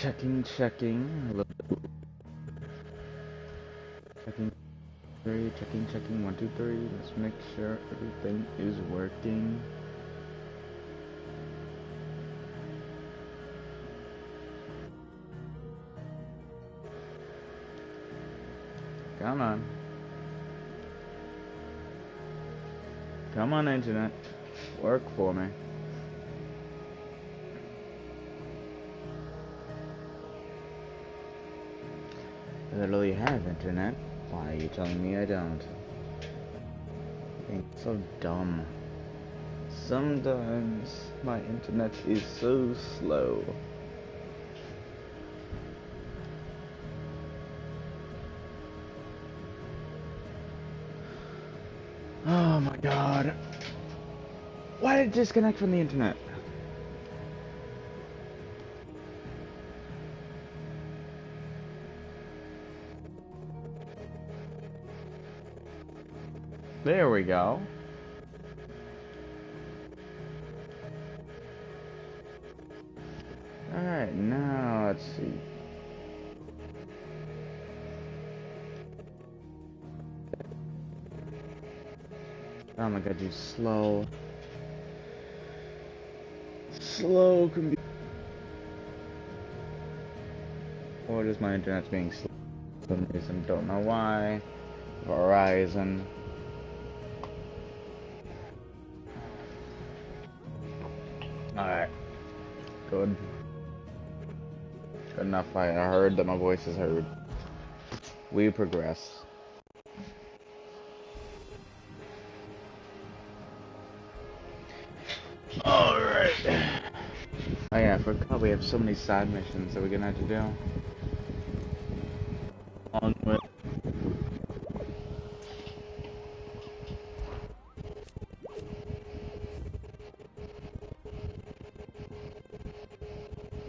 Checking. Checking three, checking 1, 2, 3. Let's make sure everything is working. Come on. Come on, internet. Work for me. I literally have internet. Why are you telling me I don't? Being so dumb. Sometimes my internet is so slow. Oh my god. Why did it disconnect from the internet? There we go. Alright, now let's see. Oh my god, you slow. Slow computer. Or just my internet's being slow for some reason, don't know why. Verizon. Alright. Good. Good enough. I heard that my voice is heard. We progress. Alright. Oh yeah, I forgot we have so many side missions that we're gonna have to do. On with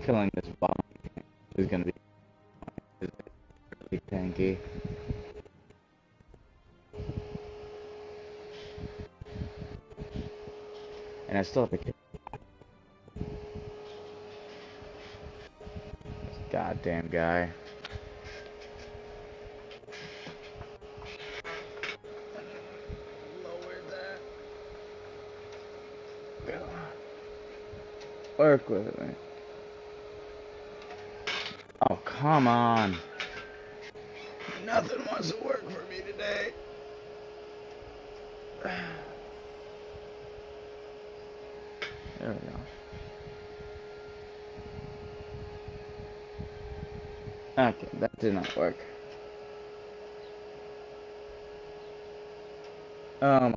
killing this bomb is gonna be really tanky. And I still have to kill this goddamn guy. Lower that. Work with it. Oh, come on. Nothing wants to work for me today. There we go. Okay, that did not work. There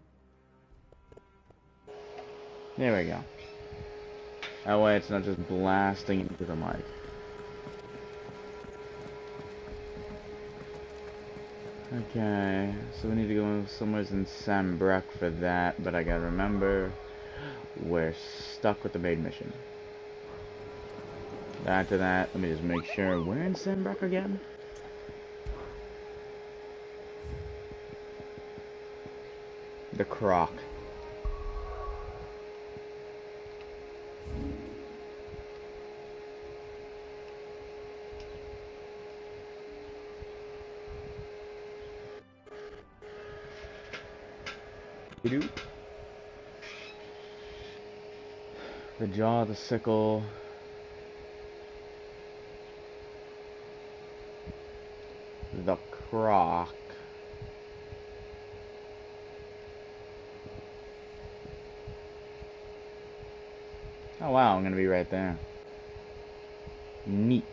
we go. That way it's not just blasting into the mic. Okay, so we need to go somewhere in Sambreck for that, but I gotta remember we're stuck with the main mission. After that, let me just make sure we're in Sambreck again. The Croc. The jaw, the sickle. The Croc. Oh wow, I'm gonna be right there. Neat.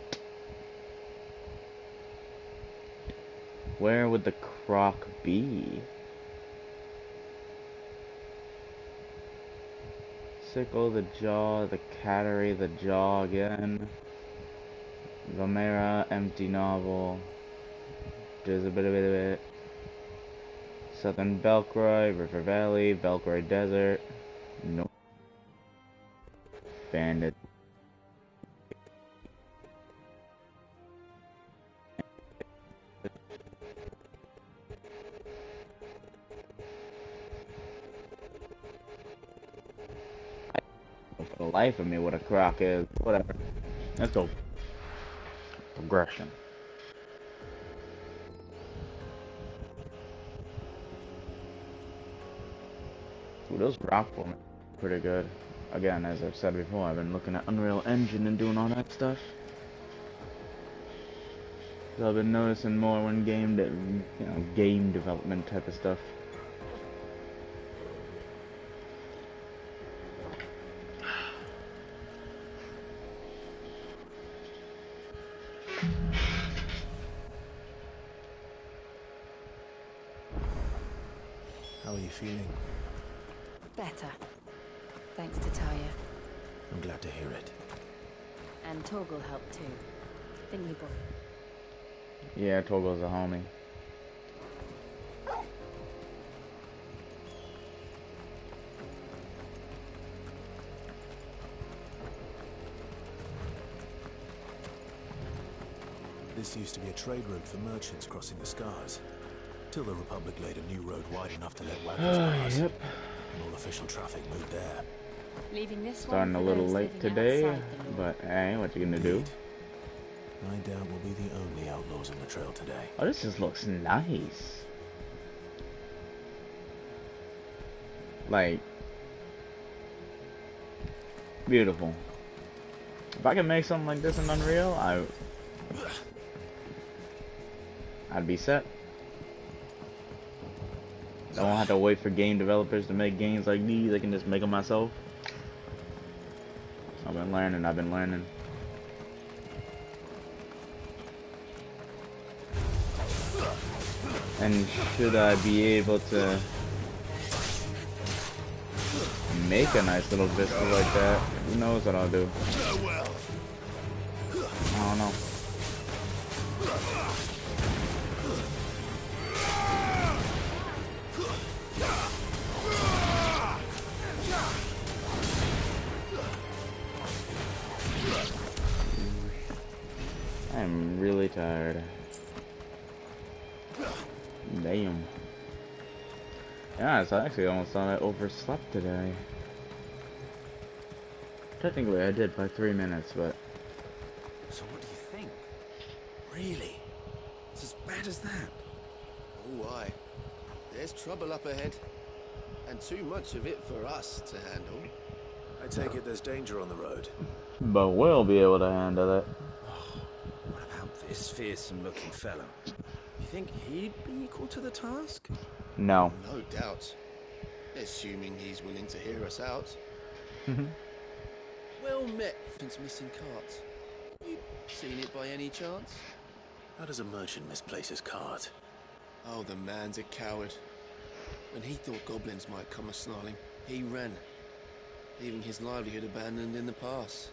Where would the Croc be? Sickle, the jaw, the cattery, the jaw again. Vomera, empty novel. There's a bit of it. Southern Belcroy, River Valley, Belcroy Desert. Nope. Bandit. For the life of me what a Croc is. Whatever. Let's go. progression. Ooh, those rock form pretty good. Again, as I've said before, I've been looking at Unreal Engine and doing all that stuff. So I've been noticing more when game development type of stuff. How are you feeling? Better. Thanks to Taya. I'm glad to hear it. And Torgal helped too. Didn't you, boy? Yeah, Togo's a homie. This used to be a trade route for merchants crossing the Scars. Till the Republic laid a new road wide enough to let wagons pass. Yep. And all official traffic moved there. Leaving this Starting a one for little those late living today, outside the law. but hey, what you gonna do? Indeed. I doubt we'll be the only outlaws on the trail today. Oh, this just looks nice. Like, beautiful. If I could make something like this in Unreal, I'd be set. I don't have to wait for game developers to make games like these. I can just make them myself. I've been learning. And should I be able to make a nice little vista like that, who knows what I'll do. I don't know. I'm really tired. Damn. Yeah, so I actually almost thought I overslept today. Technically I did by 3 minutes, but... So what do you think? Really? It's as bad as that? Oh, aye. There's trouble up ahead. And too much of it for us to handle. I take it there's danger on the road. But we'll be able to handle it. What about this fearsome-looking fellow? You think he'd be equal to the task? No. No doubt. Assuming he's willing to hear us out. Well met, since missing carts. You seen it by any chance? How does a merchant misplace his cart? Oh, the man's a coward. When he thought goblins might come a-snarling, he ran, leaving his livelihood abandoned in the pass.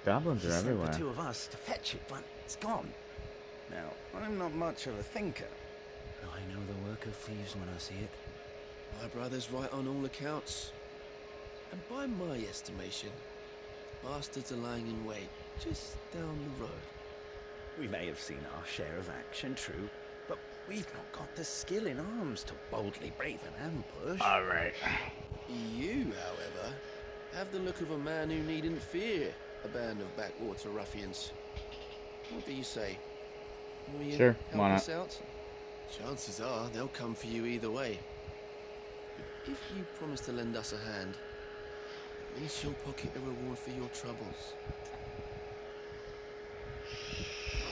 Goblins He are sent everywhere. the two of us to fetch it, but it's gone. Now, I'm not much of a thinker. But I know the work of thieves when I see it. My brother's right on all accounts. And by my estimation, the bastards are lying in wait just down the road. We may have seen our share of action, true, but we've not got the skill in arms to boldly brave an ambush. Alright. You, however, have the look of a man who needn't fear a band of backwater ruffians. What do you say? Will you Sure, help why us not? out? Chances are they'll come for you either way. But if you promise to lend us a hand, at least you'll pocket a reward for your troubles.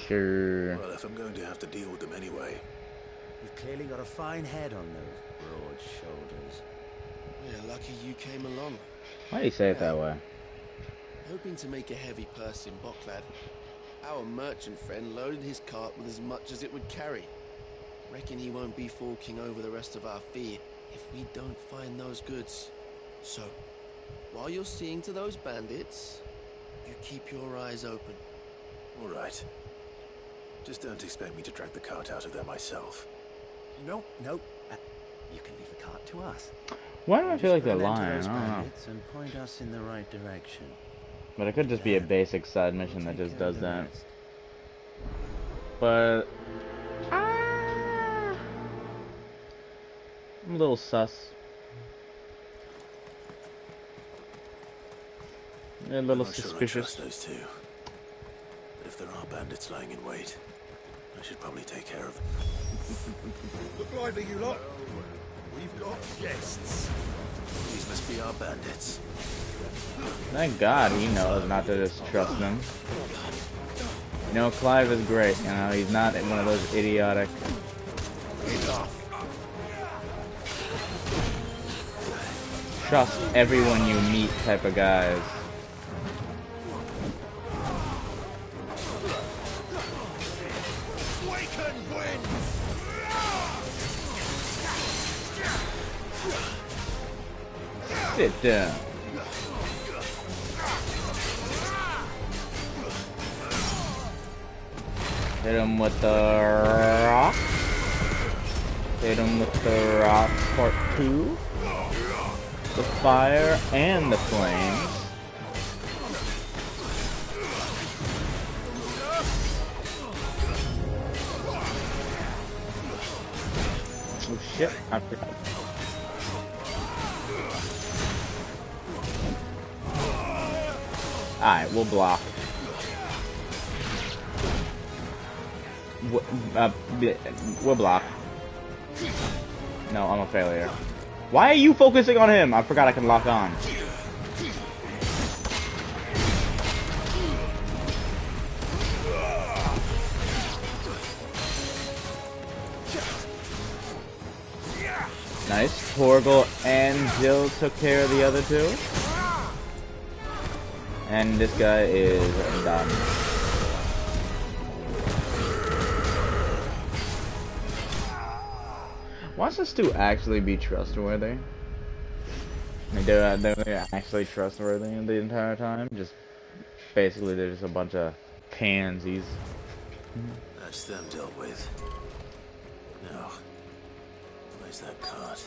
Sure. Well, if I'm going to have to deal with them anyway. You've clearly got a fine head on those broad shoulders. We're lucky you came along. Why do you say it that way? Hoping to make a heavy purse in Bocklad, our merchant friend loaded his cart with as much as it would carry. Reckon he won't be forking over the rest of our fee if we don't find those goods. So, while you're seeing to those bandits, you keep your eyes open. All right. Just don't expect me to drag the cart out of there myself. No. You can leave the cart to us. Why do I You feel just like they're put an end to lying? I those don't know. bandits and point us in the right direction. But it could just be a basic side mission that just does that. But I'm a little sus. A little I'm not sure I suspicious. trust those two. But if if there are bandits lying in wait, I should probably take care of them. Look lively, you lot. We've got guests. These must be our bandits. Thank God he knows not to just trust them. You know, Clive is great. You know, he's not one of those idiotic. Trust everyone you meet type of guys. Sit down. Hit him with the rock. Hit him with the rock part 2. The fire and the flames. Oh shit, I forgot. Alright, we'll block. We'll block. No, I'm a failure. Why are you focusing on him? I forgot I can lock on. Nice. Torgal and Jill took care of the other two. And this guy is done. Wants us to actually be trustworthy? They're actually trustworthy the entire time? Just basically they're just a bunch of pansies. That's them dealt with. Now, where's that cart?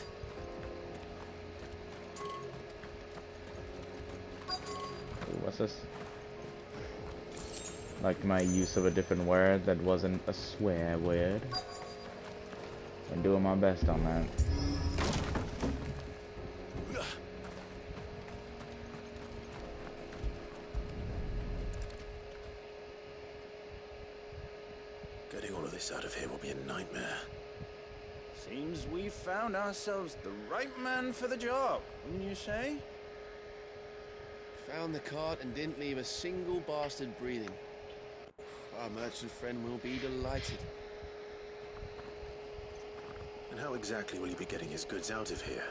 Ooh, what's this? Like my use of a different word that wasn't a swear word. I'm doing my best on that. Getting all of this out of here will be a nightmare. Seems we've found ourselves the right man for the job, wouldn't you say? Found the cart and didn't leave a single bastard breathing. Our merchant friend will be delighted. And how exactly will he be getting his goods out of here?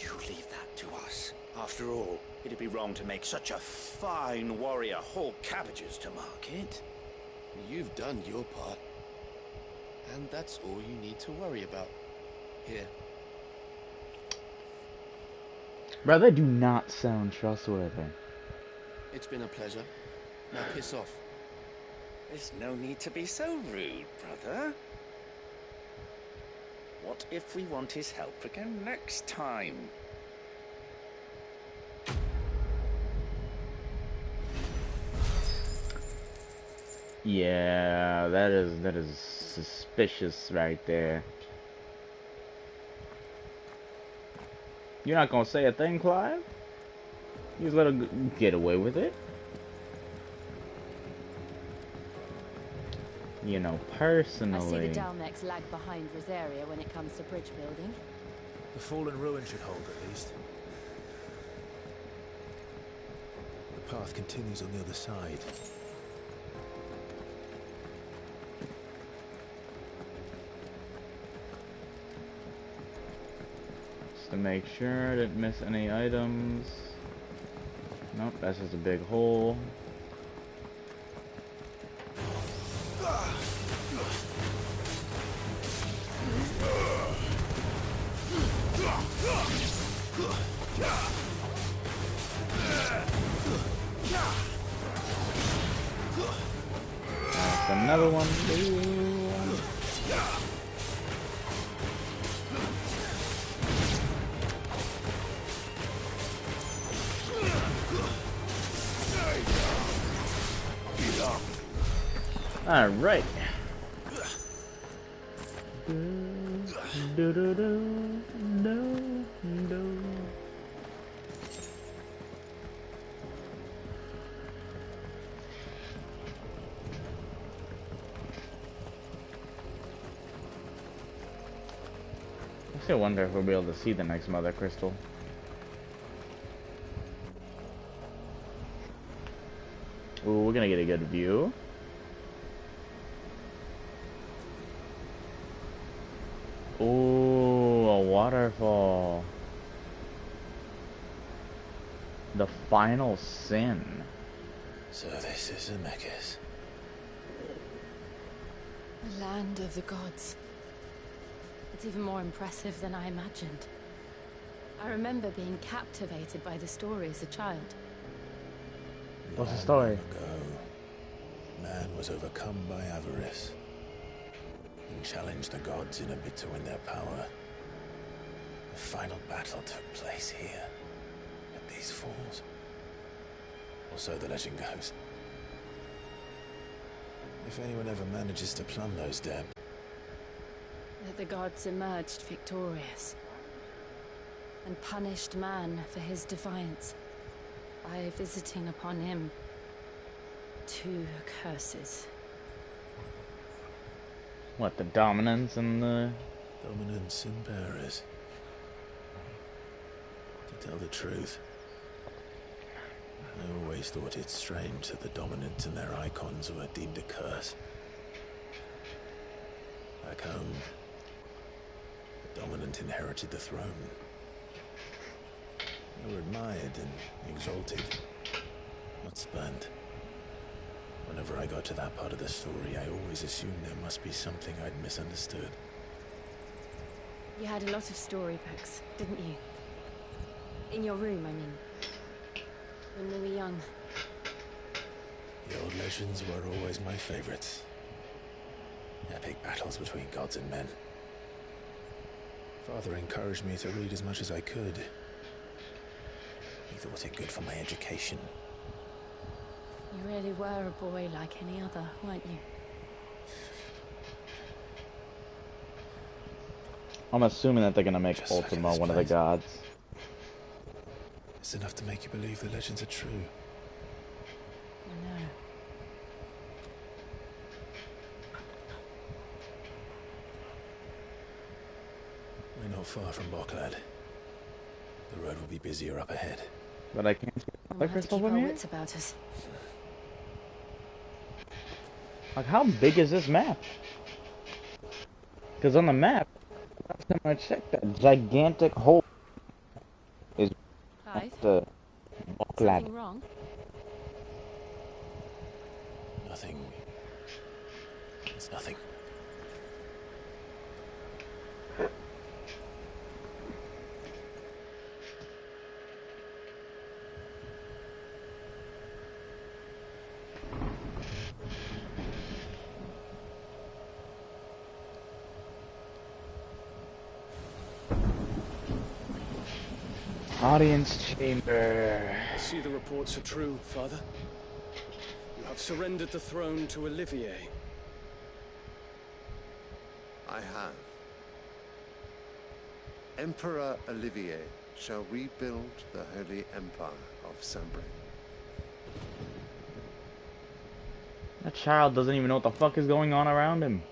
You leave that to us. After all, it'd be wrong to make such a fine warrior haul cabbages to market. You've done your part. And that's all you need to worry about. Here. Bro, they do not sound trustworthy. It's been a pleasure. Now piss off. There's no need to be so rude, brother. What if we want his help again next time? Yeah, that is suspicious right there. You're not gonna say a thing, Clive? You just let him get away with it? You know, personally. I see the Dalmex lag behind Rosaria when it comes to bridge building. The fallen ruin should hold at least. The path continues on the other side. Just to make sure I didn't miss any items. Nope, that's just a big hole. That's another one. All right. Still wonder if we'll be able to see the next Mother Crystal. Ooh, we're gonna get a good view. Ooh, a waterfall. The final sin. So this is Zemeckis. The land of the gods. It's even more impressive than I imagined. I remember being captivated by the story as a child. What's the story? Long ago, man was overcome by avarice and challenged the gods in a bid to win their power. The final battle took place here, at these falls. Or so the legend goes. If anyone ever manages to plumb those depths, That the gods emerged victorious and punished man for his defiance by visiting upon him 2 curses. What, the dominance and the... dominance in Paris. To tell the truth, I always thought it strange that the dominant and their icons were deemed a curse. Back home, the dominant inherited the throne. They were admired and exalted, not spurned. Whenever I got to that part of the story, I always assumed there must be something I'd misunderstood. You had a lot of storybooks, didn't you? In your room, I mean. When we were young. The old legends were always my favorites. Epic battles between gods and men. Father encouraged me to read as much as I could. He thought it good for my education. You really were a boy like any other, weren't you? I'm assuming that they're gonna make Just like in Ultima this one of the place. gods. It's enough to make you believe the legends are true. I know. We're not far from Boklad. The road will be busier up ahead. But I can't see We'll the have to crystal keep our from here? wits about us. Like, how big is this map? Because on the map, last time I checked, that gigantic hole is Clive, the Boklad. something wrong? Nothing. It's nothing. Audience chamber. I see the reports are true, Father. You have surrendered the throne to Olivier. I have. Emperor Olivier shall rebuild the Holy Empire of Sambre. That child doesn't even know what the fuck is going on around him.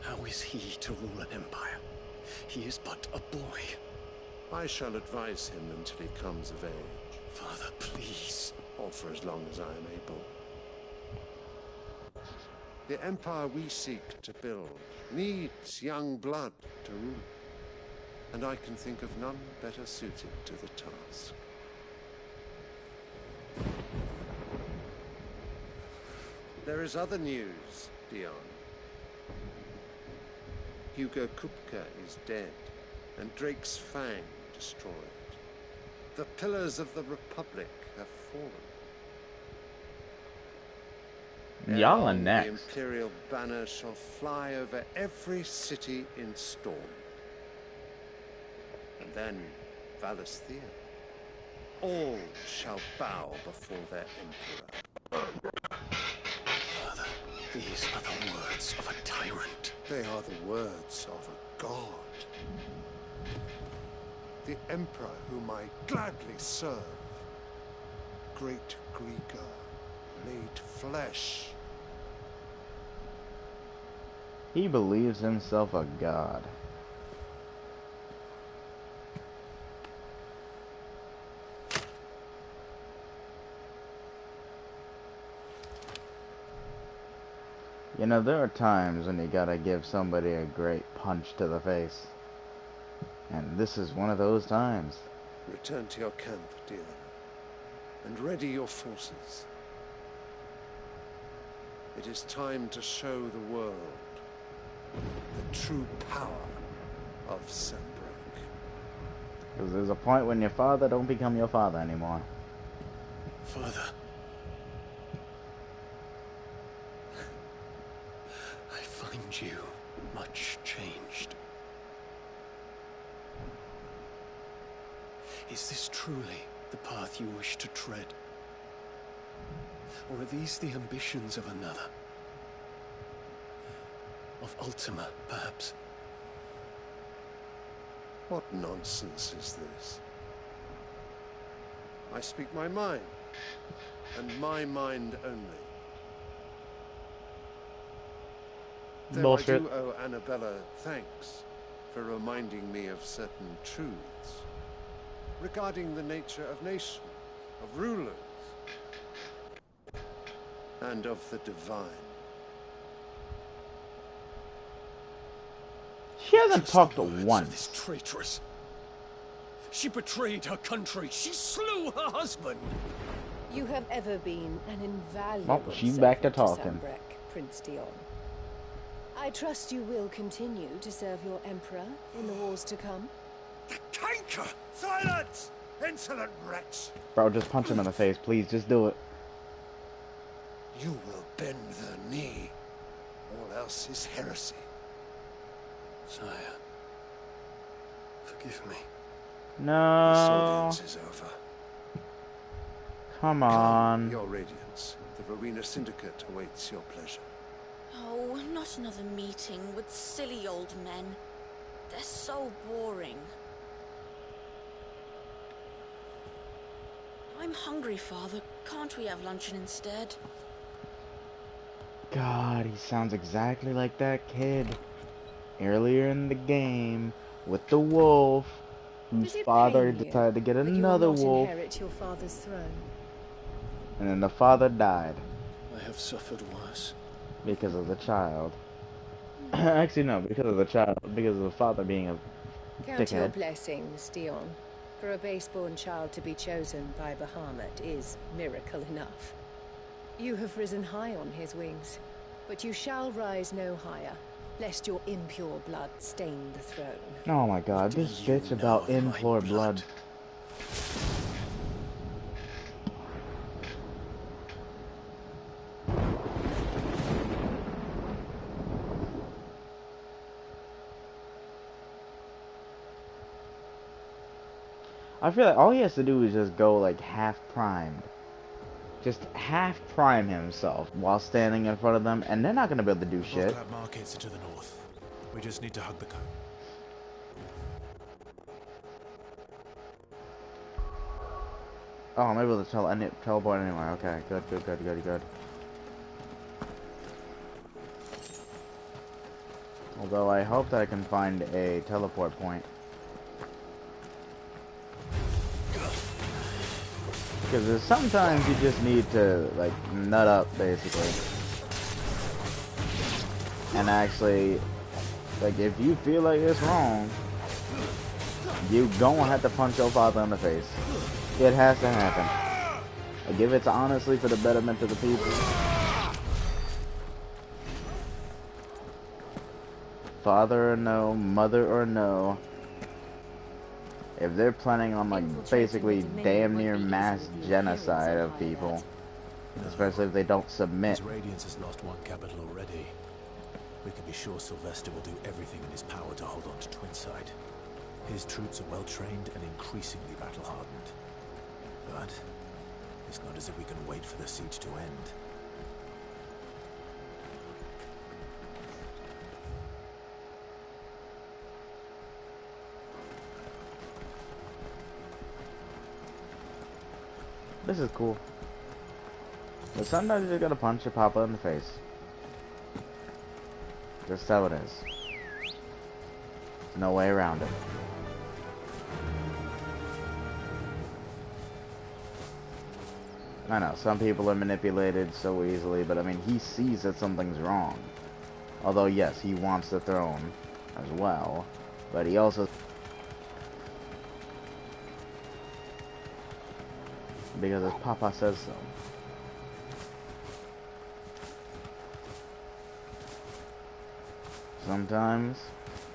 How is he to rule an empire? He is but a boy. I shall advise him until he comes of age, Father, please. or for as long as I am able. The empire we seek to build needs young blood to rule, and I can think of none better suited to the task. There is other news, Dion. Hugo Kupka is dead, and Drake's Fang destroyed. The pillars of the Republic have fallen. Y'all are Ere long, next. The Imperial banner shall fly over every city in storm. And then Valisthea. All shall bow before their emperor. Father, these are the words of a tyrant. They are the words of a god. The emperor whom I gladly serve. Great Greeker, made flesh. He believes himself a god. You know, there are times when you gotta give somebody a great punch to the face. And this is one of those times. Return to your camp, Dion, and ready your forces. It is time to show the world the true power of Sanbreak. Because there's a point when your father don't become your father anymore. Father. I find you much changed. Is this truly the path you wish to tread? Or are these the ambitions of another? Of Ultima, perhaps? What nonsense is this? I speak my mind, and my mind only. Though Bullshit. I do owe Annabella thanks for reminding me of certain truths regarding the nature of nations, of rulers, and of the divine. She hasn't Just talked the words of once. this traitress. She betrayed her country. She slew her husband. You have ever been an invaluable Oh, she's back to servant talking. Sanbreque, Prince Dion. I trust you will continue to serve your emperor in the wars to come. The canker! Silence! Insolent wretch! Bro, just punch him in the face, please. Just do it. You will bend the knee. All else is heresy. Sire, forgive me. No. This audience is over. Come Come, on. Your Radiance. The Rowena Syndicate awaits your pleasure. Oh, not another meeting with silly old men. They're so boring. I'm hungry, Father. Can't we have luncheon instead? God, he sounds exactly like that kid earlier in the game with the wolf, whose Does it father pain you decided to get that you will another not wolf, inherit your father's throne? and then the father died I have suffered worse. because of the child. Actually, no, because of the child, because of the father being a Count your dickhead. blessings, Dion. For a base-born child to be chosen by Bahamut is miracle enough. You have risen high on his wings, but you shall rise no higher, lest your impure blood stain the throne. Oh my God, Do this you bitch know about of my impure blood. I feel like all he has to do is just go like half primed. Just half prime himself while standing in front of them, and they're not gonna be able to do shit. Lab markets are to the north. We just need to hug the cone. Oh, I'm able to teleport anywhere. Okay, good. Although I hope that I can find a teleport point. Because sometimes you just need to, like, nut up, basically. And actually, like, if you feel like it's wrong, you gonna have to punch your father in the face. It has to happen. Like, if it's honestly for the betterment of the people. Father or no, mother or no. If they're planning on, like, basically damn near mass genocide of people, especially if they don't submit. His Radiance has lost one capital already. We can be sure Sylvester will do everything in his power to hold on to Twinside. His troops are well trained and increasingly battle-hardened. But it's not as if we can wait for the siege to end. This is cool. But sometimes you just gotta punch your papa in the face. Just how it is. There's no way around it. I know, some people are manipulated so easily, but I mean, he sees that something's wrong. Although, yes, he wants the throne as well, but he also... because his papa says so. Sometimes,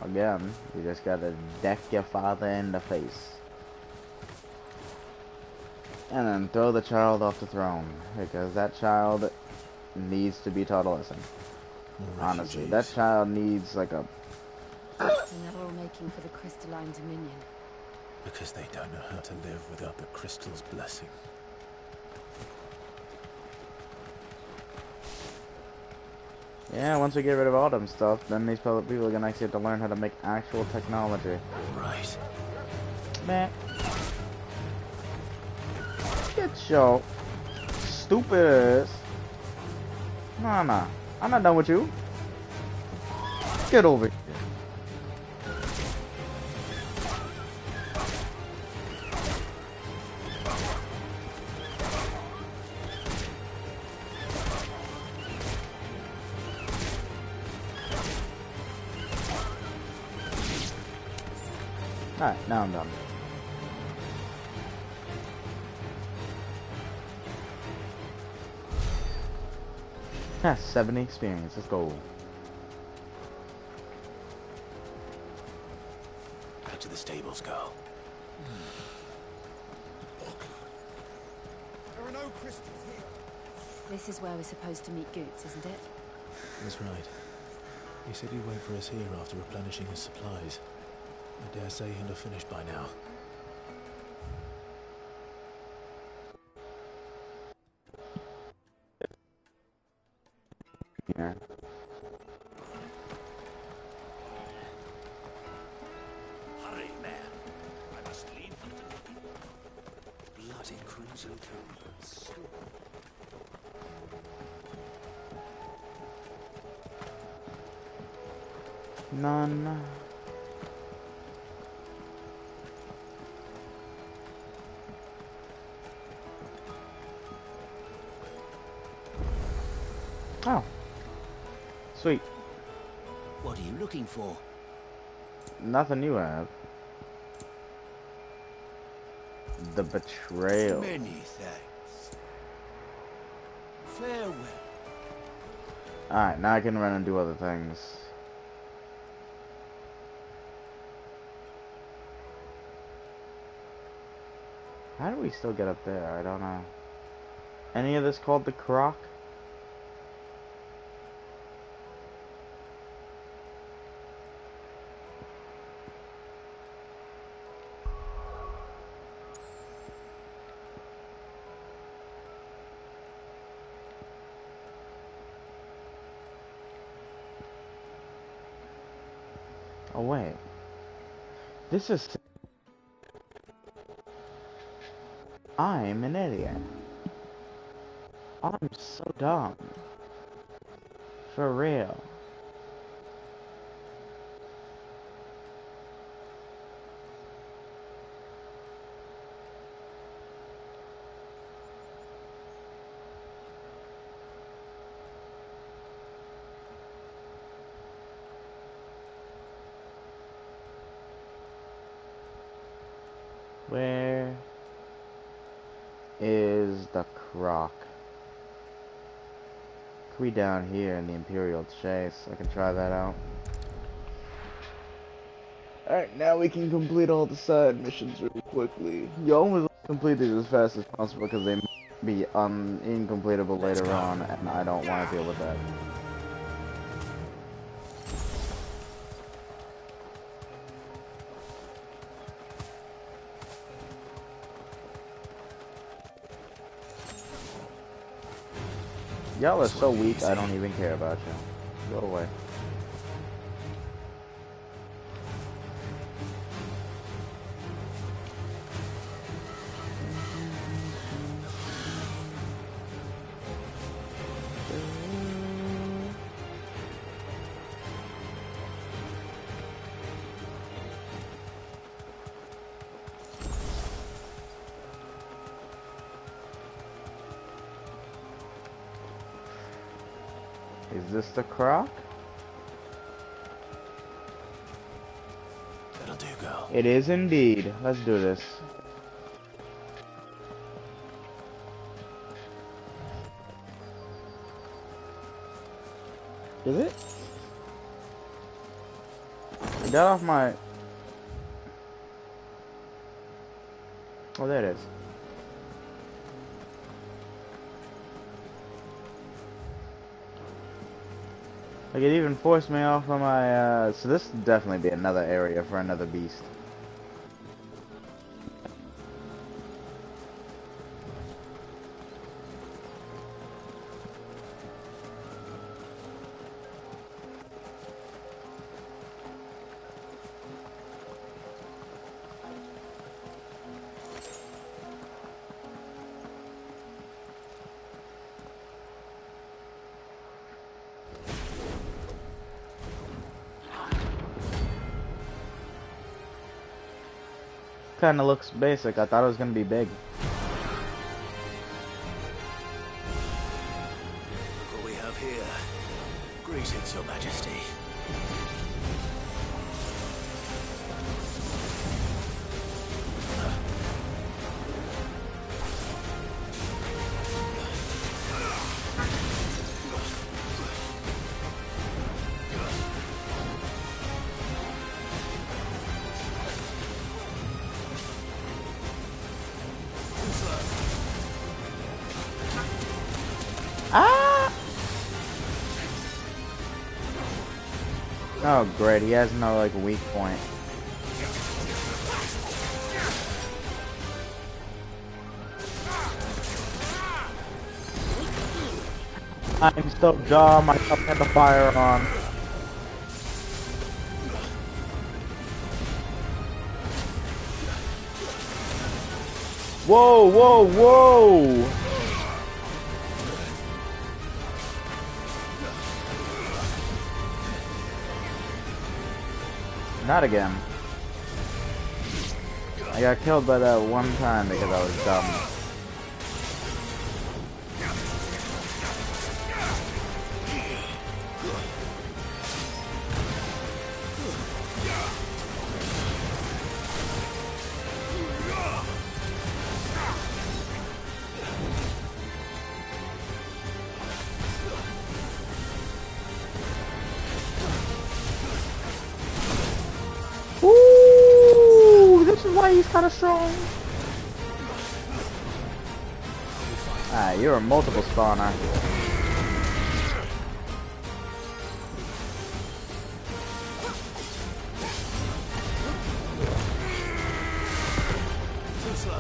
again, you just gotta deck your father in the face. And then throw the child off the throne, because that child needs to be taught a lesson. Honestly, that child needs like a... And they're all making for the crystalline dominion. Because they don't know how to live without the crystal's blessing. Yeah, once we get rid of all them stuff, then these people are gonna actually have to learn how to make actual technology. Right. Man. Get your stupid ass. Nah. I'm not done with you. Get over here. Alright, now I'm done. Yeah, 70 experience, let's go. Back to the stables, girl. There are no crystals here. This is where we're supposed to meet Goots, isn't it? That's right. He said he'd wait for us here after replenishing his supplies. I dare say he'll have finished by now. Yeah. Hurry, man. I must leave. Bloody crimson canvas. None. Oh. Sweet. What are you looking for? Nothing you have. The betrayal. Many thanks. Farewell. Alright, now I can run and do other things. How do we still get up there? I don't know. Any of this called the croc? Oh wait. This is... I'm an idiot. I'm so dumb. For real. Where is the croc? Could be down here in the Imperial Chase. I can try that out. Alright, now we can complete all the side missions really quickly. You always complete these as fast as possible because they may be incompletable later on, and I don't want to deal with that. Y'all are so weak, I don't even care about you. Go away. Is this the croc? That'll do, girl. It is indeed. Let's do this. Is it? I got off my... Oh, there it is. Like, it even forced me off of my, so this would definitely be another area for another beast. Kinda looks basic. I thought it was gonna be big. Look what we have here. Greetings, Your Majesty. Ah! Oh, great. He has no, like, weak point. I'm so dumb. I had the fire on. Whoa, whoa, whoa! Not again. I got killed by that one time because I was dumb. Ooh, this is why he's kind of strong. Ah, you're a multiple spawner. Too slow.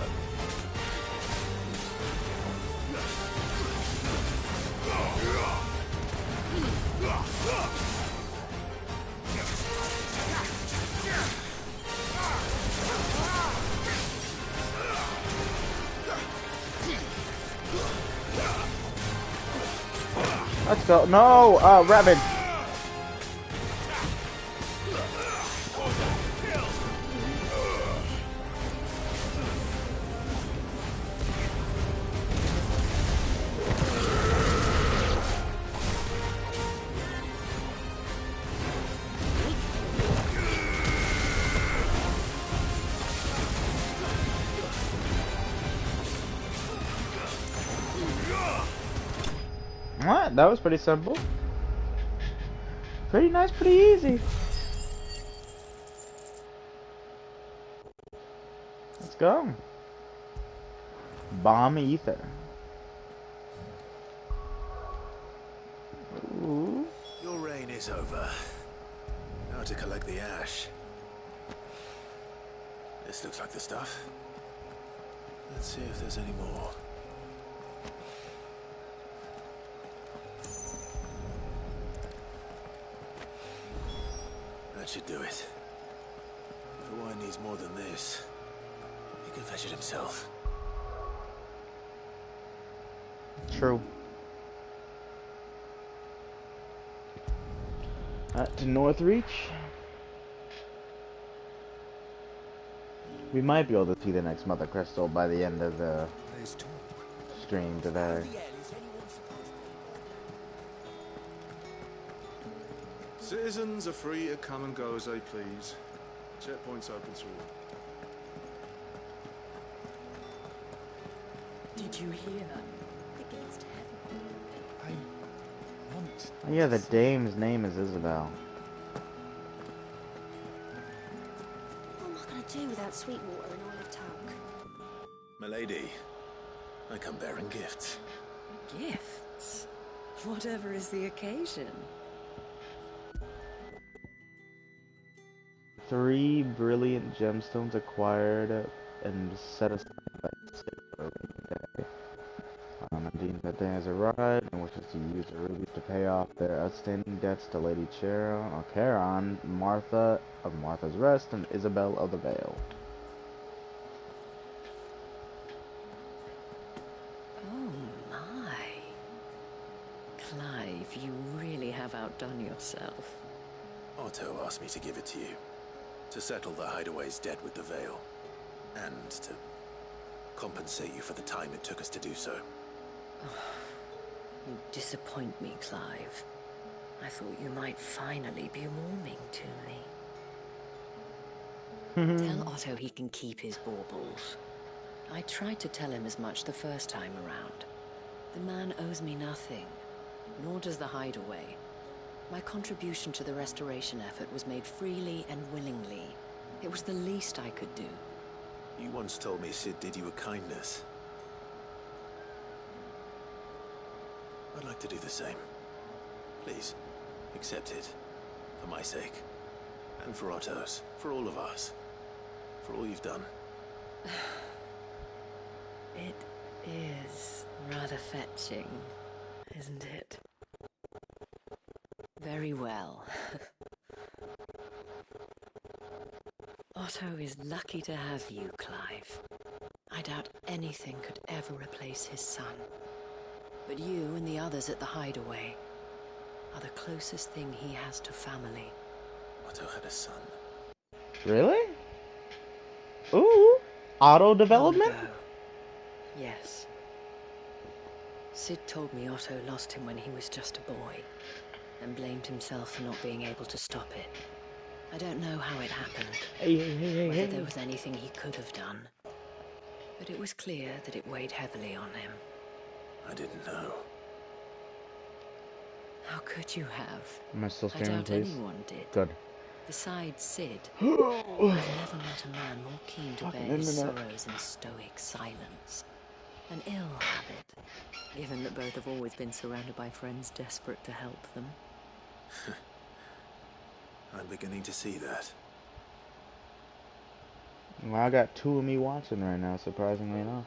Let's go. No, rabbit. What? That was pretty simple. Pretty nice, pretty easy. Let's go. Bomb ether. Ooh. Your reign is over. Now to collect the ash. This looks like the stuff. Let's see if there's any more. That should do it. If the wine needs more than this, he can fetch it himself. True. To Northreach. We might be able to see the next Mother Crystal by the end of the stream today. Citizens are free to come and go as they please. Checkpoint's open to all. Did you hear? The gates to heaven. I want... Oh, yeah, the dame's name is Isabel. What am I going to do without Sweetwater and Olive Talc? Milady, I come bearing gifts. Gifts? Whatever is the occasion. 3 brilliant gemstones acquired and set aside by the state for a rainy day. Dean that day has arrived and wishes to use the rubies to pay off their outstanding debts to Lady Charon, Martha of Martha's Rest, and Isabel of the Vale. Oh my. Clive, you really have outdone yourself. Otto asked me to give it to you. To settle the Hideaway's debt with the Vale. And to compensate you for the time it took us to do so. You disappoint me, Clive. I thought you might finally be warming to me. Tell Otto he can keep his baubles. I tried to tell him as much the first time around. The man owes me nothing, nor does the Hideaway. My contribution to the restoration effort was made freely and willingly. It was the least I could do. You once told me Sid did you a kindness. I'd like to do the same. Please, accept it. For my sake. And for Otto's. For all of us. For all you've done. It is rather fetching, isn't it? Very well. Otto is lucky to have you, Clive. I doubt anything could ever replace his son. But you and the others at the Hideaway are the closest thing he has to family. Otto had a son. Really? Ooh, auto development? Long ago. Yes. Sid told me Otto lost him when he was just a boy, and blamed himself for not being able to stop it. I don't know how it happened, whether there was anything he could have done, but it was clear that it weighed heavily on him. I didn't know. How could you have? Am I still I streaming, doubt please? anyone did. Good. Besides Sid, I've never met a man more keen to bear his internet. sorrows in stoic silence. An ill habit, given that both have always been surrounded by friends desperate to help them. I'm beginning to see that. Well, I got 2 of me watching right now, surprisingly enough.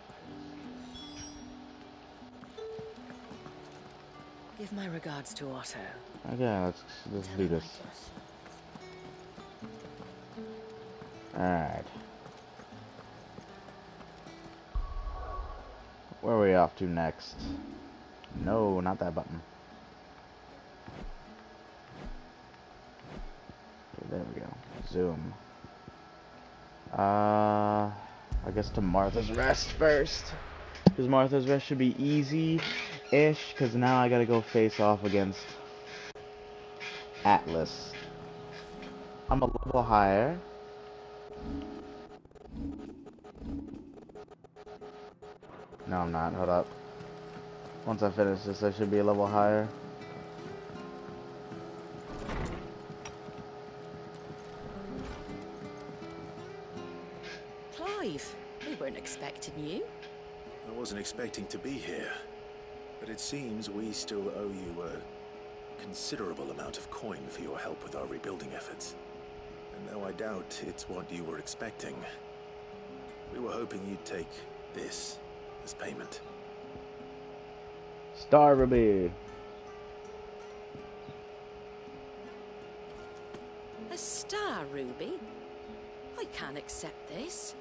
Give my regards to Otto. Okay, let's do this. Alright. Where are we off to next? No, not that button. Okay, there we go. Zoom. I guess to Martha's Rest first. Because Martha's Rest should be easy-ish, because now I gotta go face off against Atlas. I'm a level higher. No, I'm not. Hold up. Once I finish this, I should be a level higher. Clive, we weren't expecting you. I wasn't expecting to be here. But it seems we still owe you a considerable amount of coin for your help with our rebuilding efforts. And though I doubt it's what you were expecting, we were hoping you'd take this as payment. Star Ruby. A star ruby? I can't accept this.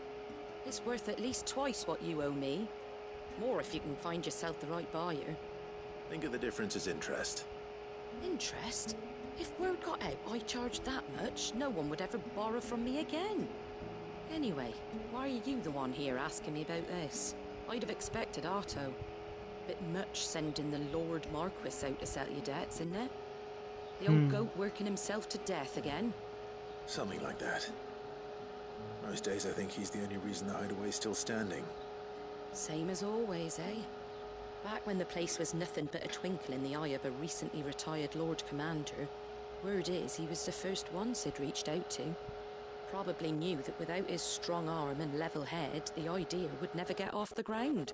It's worth at least twice what you owe me. More if you can find yourself the right buyer. Think of the difference as interest. Interest? If word got out I charged that much, no one would ever borrow from me again. Anyway, why are you the one here asking me about this? I'd have expected Otto. Bit much sending the Lord Marquis out to settle your debts, isn't it? The old goat working himself to death again? Something like that. Most days I think he's the only reason the hideaway's still standing. Same as always, eh? Back when the place was nothing but a twinkle in the eye of a recently retired Lord Commander, word is he was the first one Sid reached out to. Probably knew that without his strong arm and level head, the idea would never get off the ground.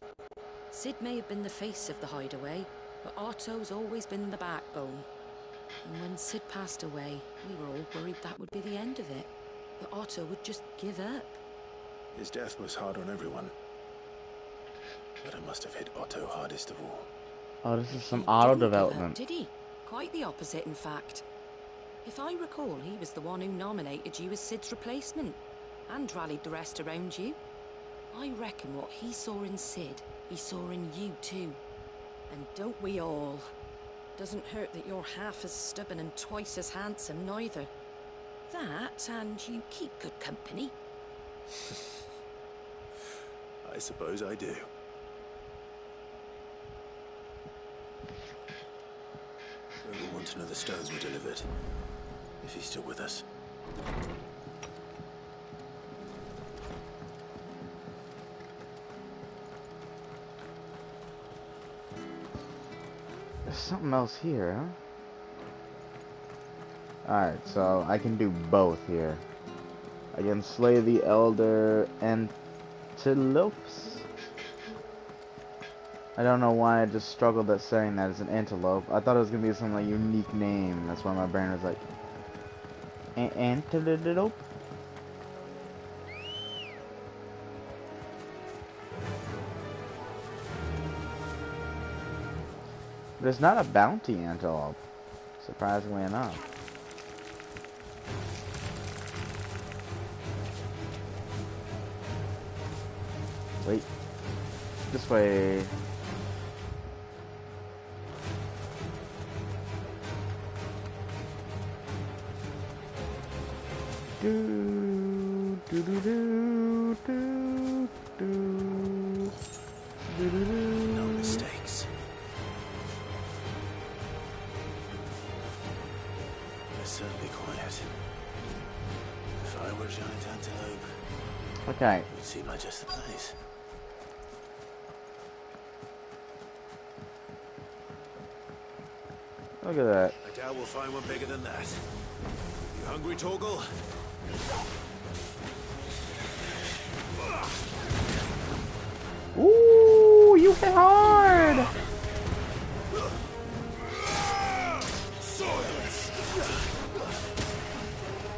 Sid may have been the face of the hideaway, but Otto's always been the backbone. And when Sid passed away, we were all worried that would be the end of it. That Otto would just give up. His death was hard on everyone. But it must have hit Otto hardest of all. Oh, this is some He auto didn't give up, development. did he? Quite the opposite, in fact. If I recall, he was the one who nominated you as Sid's replacement, and rallied the rest around you. I reckon what he saw in Sid, he saw in you too. And don't we all? Doesn't hurt that you're half as stubborn and twice as handsome, neither. That, and you keep good company. I suppose I do. We want to know the stones were delivered. If he's still with us. There's something else here, huh? Alright, so I can do both here. I can slay the elder antelopes. I don't know why I just struggled at saying that as an antelope. I thought it was gonna be some like unique name. That's why my brain was like antelope. There's not a bounty antelope, surprisingly enough. Wait, this way. Do do do do do do do do. No mistakes. They're certainly quiet. If I were a giant antelope, Okay. it would seem like just the place. Look at that. I doubt we'll find one bigger than that. You hungry, Torgal? Ooh, you hit hard.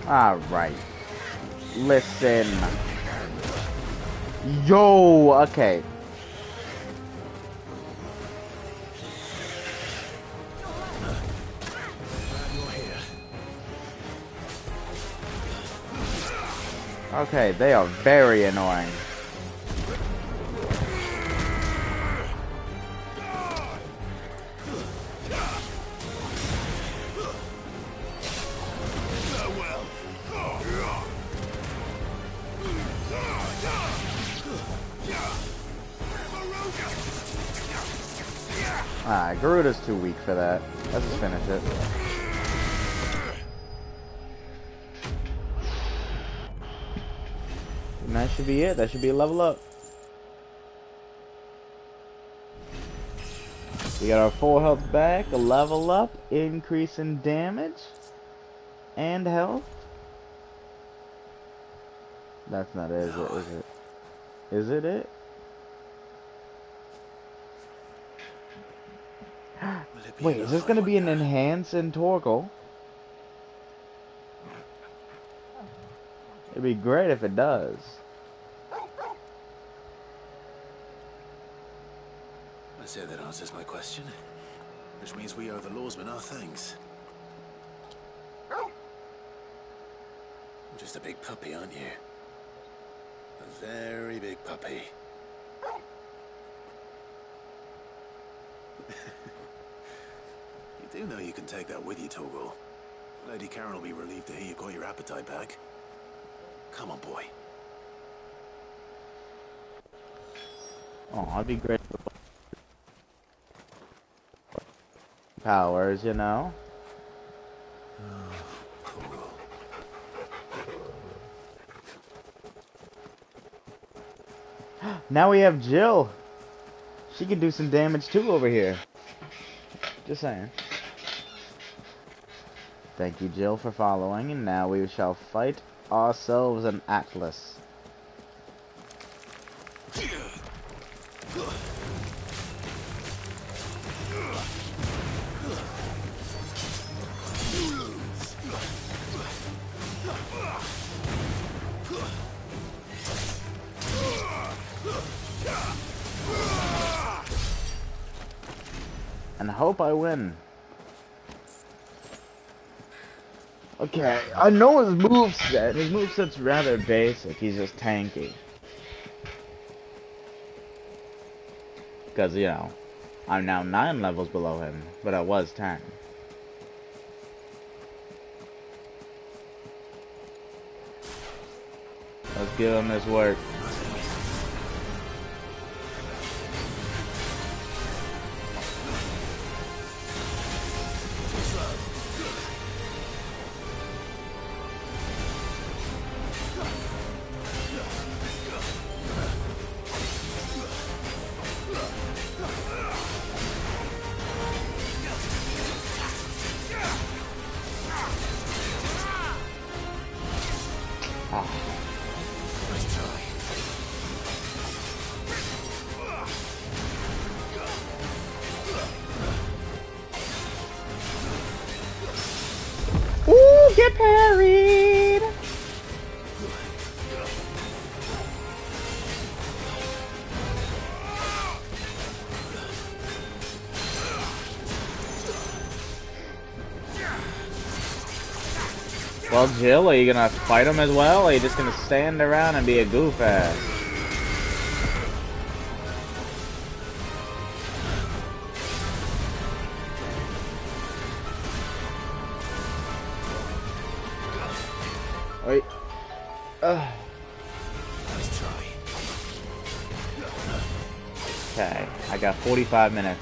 All right. Listen. Yo, okay. Okay, they are very annoying. Ah, Garuda's too weak for that. Let's just finish it. And that should be it. That should be a level up. We got our full health back, a level up, increase in damage, and health. That's not it, is it? Is it? Is it it? Wait, is this gonna be an enhance in Torgal? It'd be great if it does. I say that answers my question. Which means we owe the lawsmen our thanks. You're just a big puppy, aren't you? A very big puppy. You do know you can take that with you, Torgal. Lady Karen will be relieved to hear you got your appetite back. Come on, boy. Oh, I'd be great. Powers, you know. Now we have Jill. She can do some damage too over here. Just saying. Thank you, Jill, for following, and now we shall fight ourselves an Atlas. And hope I win. Okay, I know his moveset. His moveset's rather basic. He's just tanky. Because, you know, I'm now 9 levels below him, but I was 10. Let's give him this work. Ooh, get parried! Well, Jill, are you gonna fight him as well, or are you just gonna stand around and be a goof ass? Wait. Okay, I got 45 minutes.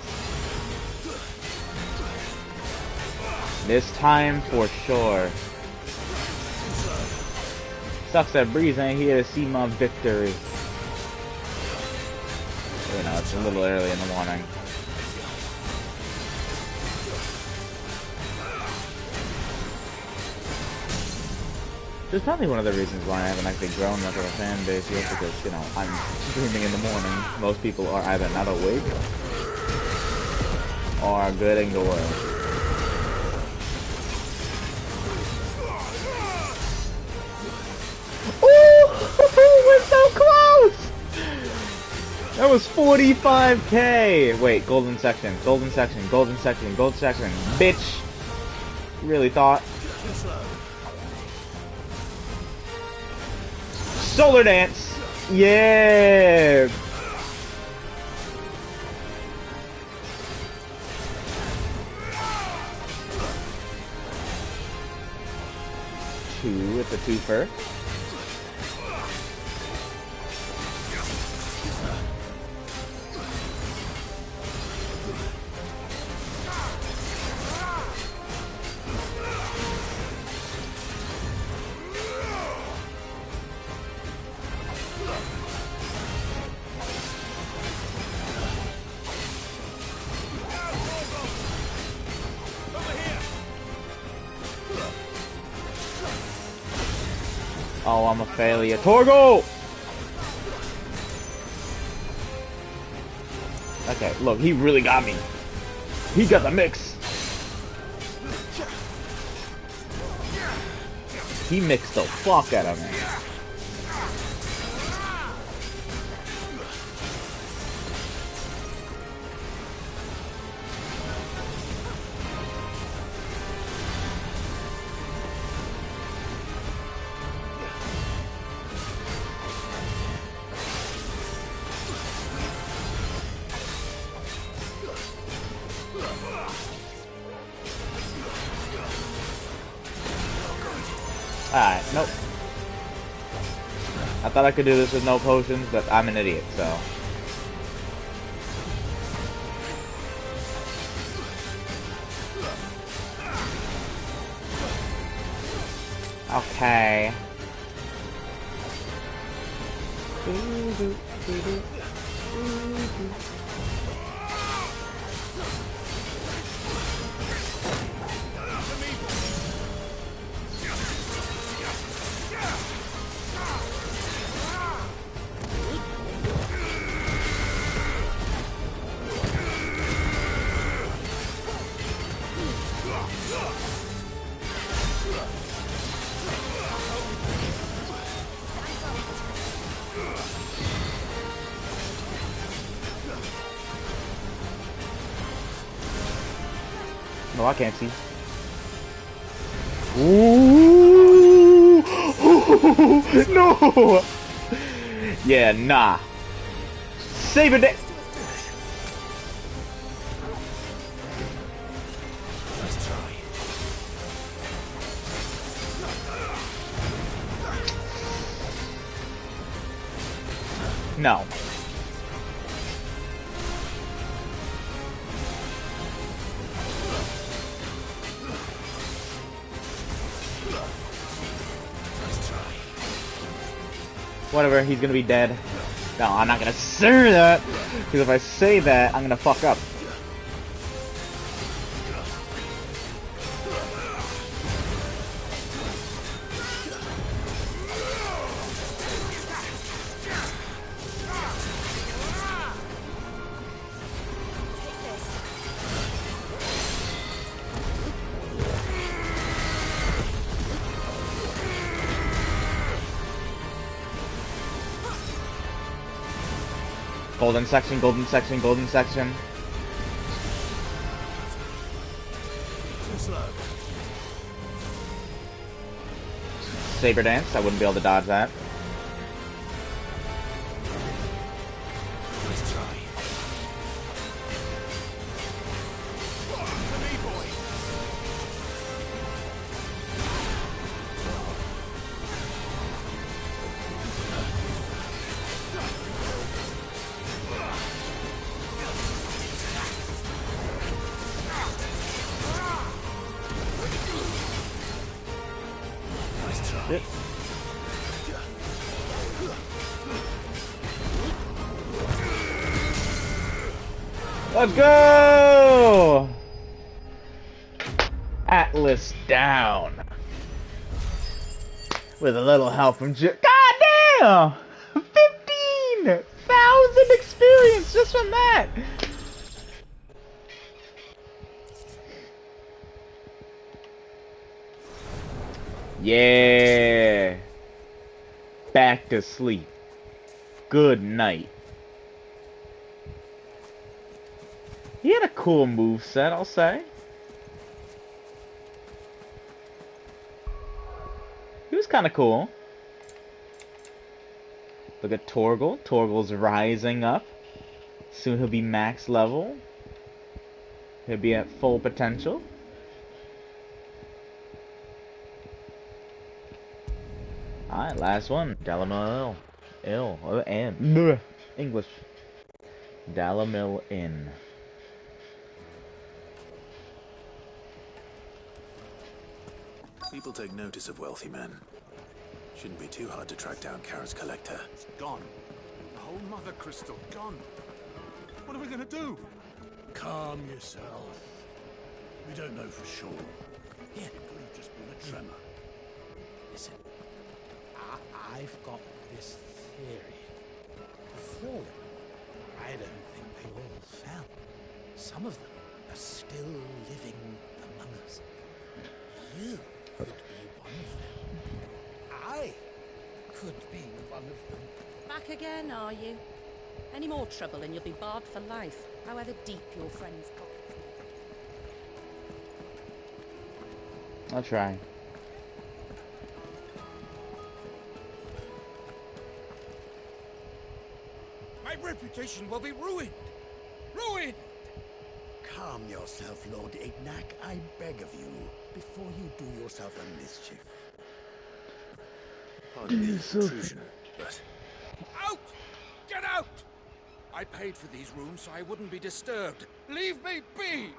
This time for sure. Sucks that Breeze ain't here to see my victory. You know, it's a little early in the morning. There's probably one of the reasons why I haven't actually grown much of a fan base yet, because, you know, I'm streaming in the morning. Most people are either not awake or are getting to work. We're so close! That was 45k! Wait, golden section, golden section, golden section, golden section. Bitch! Really thought? Solar dance! Yeah! Two with the twofer. Oh, I'm a failure. Torgo! Okay, look, he really got me. He got the mix. He mixed the fuck out of me. Alright, nope. I thought I could do this with no potions, but I'm an idiot, so. Okay. No, I can't see. Ooh! No! Yeah, nah. Save it. Let's try. No. Whatever, he's gonna be dead. No, I'm not gonna say that, because if I say that, I'm gonna fuck up. Golden section, golden section, golden section. Too slow. Saber dance, I wouldn't be able to dodge that. Let's try. To me, boy. Shit. Let's go! Atlas down. With a little help from God damn! 15,000 experience just from that! Yeah. Back to sleep. Good night. He had a cool moveset, I'll say. He was kind of cool. Look at Torgal. Torgal's rising up. Soon he'll be max level. He'll be at full potential. Alright, last one. Dalamil English. Dalamil Inn. People take notice of wealthy men. Shouldn't be too hard to track down Kara's collector. It's gone. The whole mother crystal gone. What are we gonna do? Calm yourself. We don't know for sure. Yeah, it could have just been a tremor. Listen, I've got this theory. Before, I don't think they all fell. Some of them are still living among us. You could be one of them. I could be one of them. Back again, are you? Any more trouble and you'll be barred for life, however deep your friend's pockets may be. I'll try. My reputation will be ruined! Ruined! Calm yourself, Lord Ignac, I beg of you, before you do yourself a mischief. Pardon the intrusion, but... Out! Get out! I paid for these rooms so I wouldn't be disturbed. Leave me be!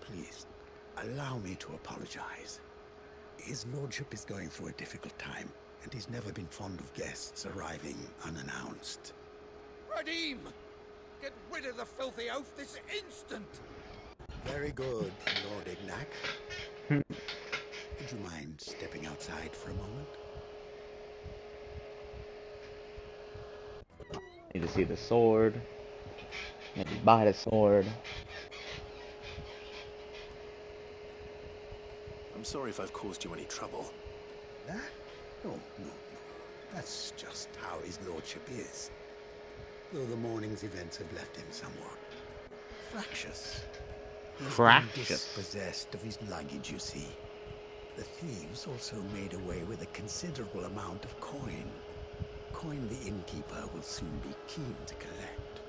Please, allow me to apologize. His lordship is going through a difficult time. and he's never been fond of guests arriving unannounced. Radim! Get rid of the filthy oaf this instant! Very good, Lord Ignac. Would you mind stepping outside for a moment? Need to see the sword. Maybe buy the sword. I'm sorry if I've caused you any trouble. That? No. That's just how his lordship is. Though the morning's events have left him somewhat fractious. He's been dispossessed of his luggage, you see. The thieves also made away with a considerable amount of coin. Coin the innkeeper will soon be keen to collect.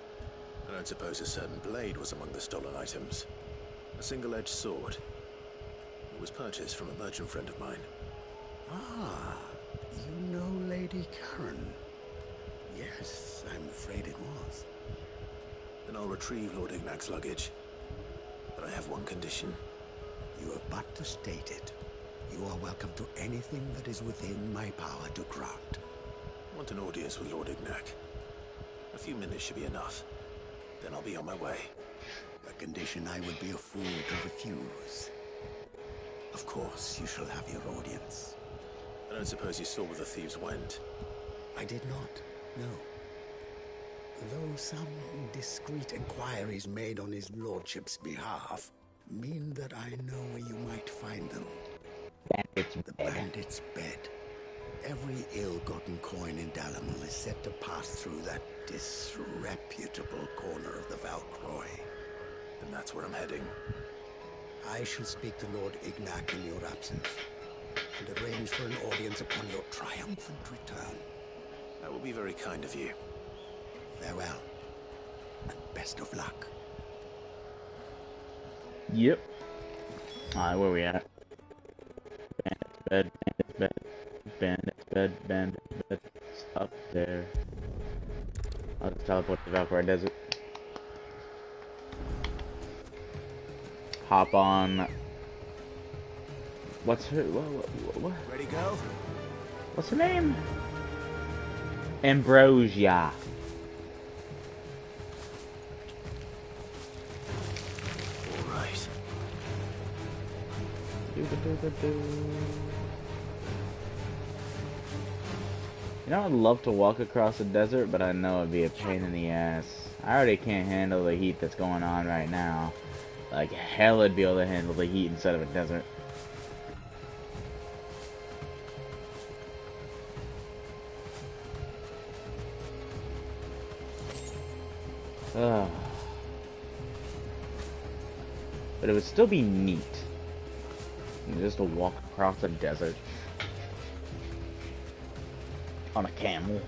I don't suppose a certain blade was among the stolen items. A single-edged sword. It was purchased from a merchant friend of mine. Ah, you know Lady Karen. Yes, I'm afraid it was. Then I'll retrieve Lord Ignac's luggage. But I have one condition. You have but to state it. You are welcome to anything that is within my power to grant. I want an audience with Lord Ignac. A few minutes should be enough. Then I'll be on my way. A condition I would be a fool to refuse. Of course, you shall have your audience. I don't suppose you saw where the thieves went? I did not, no. Though some discreet inquiries made on his lordship's behalf mean that I know where you might find them. The bandit's bed. Every ill-gotten coin in Dalamul is set to pass through that disreputable corner of the Valcroy. Then that's where I'm heading. I shall speak to Lord Ignac in your absence, and arrange for an audience upon your triumphant return. That will be very kind of you. Farewell, and best of luck. Yep. Alright, where we at? Bandit's bed, bandit's bed, bandit's bed. Stop there. I'll just teleport to Valkyrie Desert. Hop on. What's her? What? Ready, go? What's her name? Ambrosia. All right. You know, I'd love to walk across the desert, but I know it'd be a pain in the ass. I already can't handle the heat that's going on right now. Like, hell, I'd be able to handle the heat instead of a desert. Ugh. But it would still be neat. Just to walk across the desert. On a camel.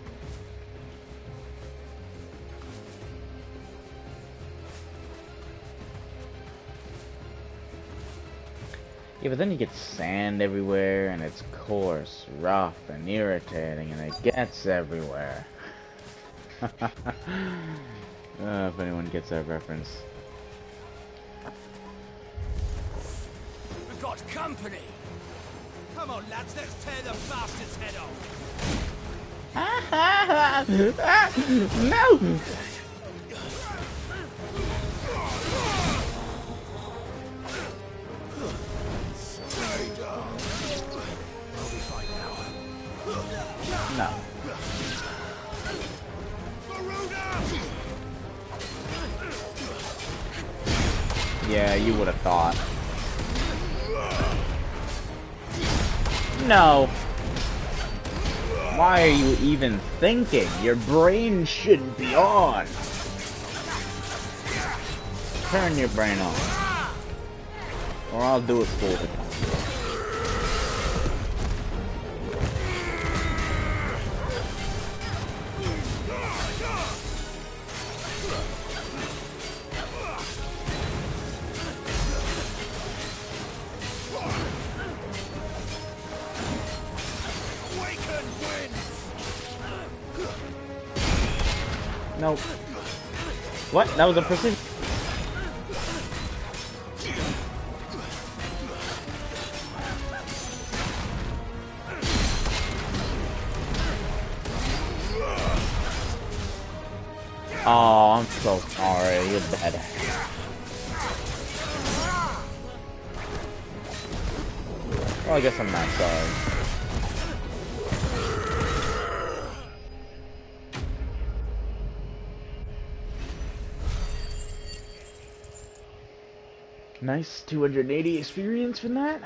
Yeah, but then you get sand everywhere, and it's coarse, rough, and irritating, and it gets everywhere. If anyone gets that reference. We've got company! Come on, lads, let's tear the bastard's head off! No! No. Yeah, you would have thought. No. Why are you even thinking? Your brain shouldn't be on. Turn your brain on. Or I'll do it for you. Nope. What? That was a precision. Oh, I'm so sorry. You're dead. Well, I guess I'm not sorry. Nice 280 experience from that.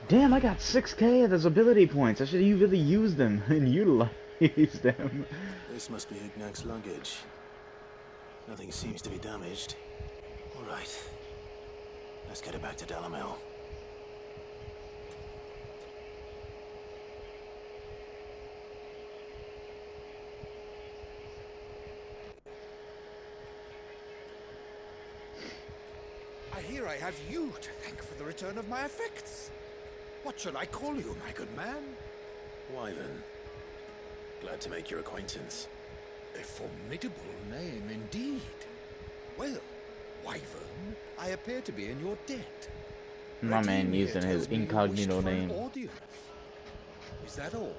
Damn, I got 6k of those ability points. I should have really used them and utilized them. This must be Ignac's luggage. Nothing seems to be damaged. All right. Let's get it back to Dalamel. I hear I have you to thank for the return of my effects. What shall I call you, my good man? Wyvern. Glad to make your acquaintance. A formidable name indeed. Well, Wyvern, I appear to be in your debt. My man Redeem using here his tells me you incognito wished for an name. audience. Is that all?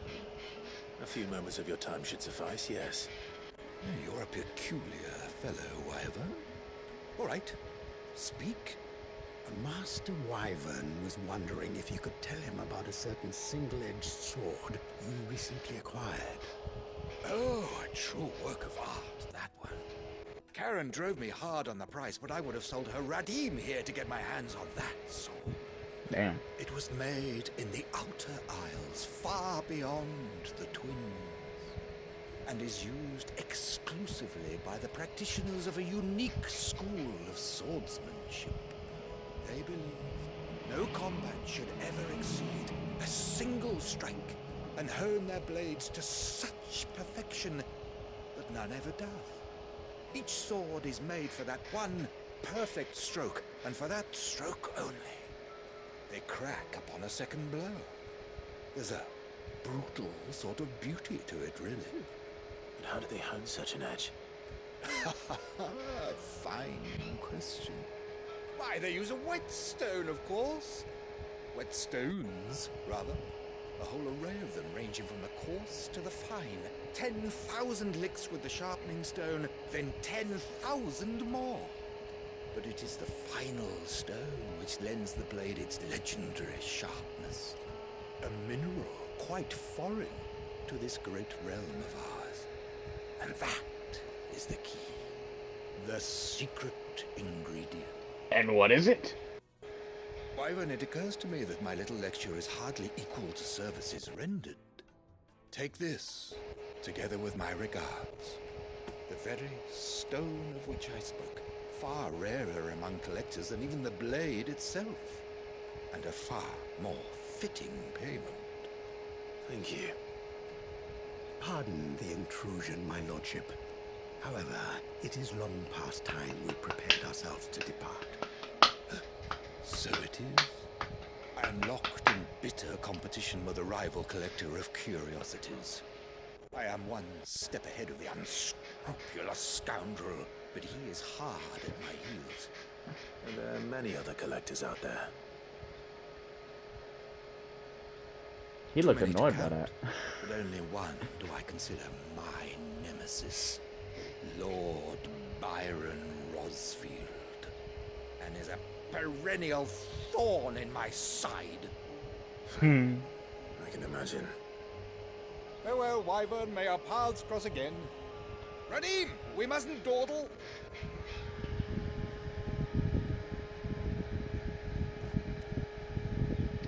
A few moments of your time should suffice, yes. You're a peculiar fellow, Wyvern. All right, speak. Master Wyvern was wondering if you could tell him about a certain single-edged sword you recently acquired. Oh, a true work of art, that one. Karen drove me hard on the price, but I would have sold her Radim here to get my hands on that sword. Damn. It was made in the Outer Isles, far beyond the Twins, and is used exclusively by the practitioners of a unique school of swordsmanship. They believe no combat should ever exceed a single strike, and hone their blades to such perfection that none ever does. Each sword is made for that one perfect stroke, and for that stroke only. They crack upon a second blow. There's a brutal sort of beauty to it, really. But how do they hone such an edge? Fine question. Why, they use a whetstone, of course. Whetstones, rather. A whole array of them, ranging from the coarse to the fine. 10,000 licks with the sharpening stone, then 10,000 more. But it is the final stone which lends the blade its legendary sharpness. A mineral quite foreign to this great realm of ours. And that is the key. The secret ingredient. And what is it? Wyvern, it occurs to me that my little lecture is hardly equal to services rendered. Take this, together with my regards. The very stone of which I spoke, far rarer among collectors than even the blade itself, and a far more fitting payment. Thank you. Pardon the intrusion, my lordship. However, it is long past time we prepared ourselves to depart. So it is. I am locked in bitter competition with a rival collector of curiosities. I am one step ahead of the unscrupulous scoundrel, but he is hard at my heels. And there are many other collectors out there. He looked annoyed by that. But only one do I consider my nemesis. Lord Byron Rosfield. And is a perennial thorn in my side. I can imagine. Farewell, Wyvern. May our paths cross again. Radim, we mustn't dawdle.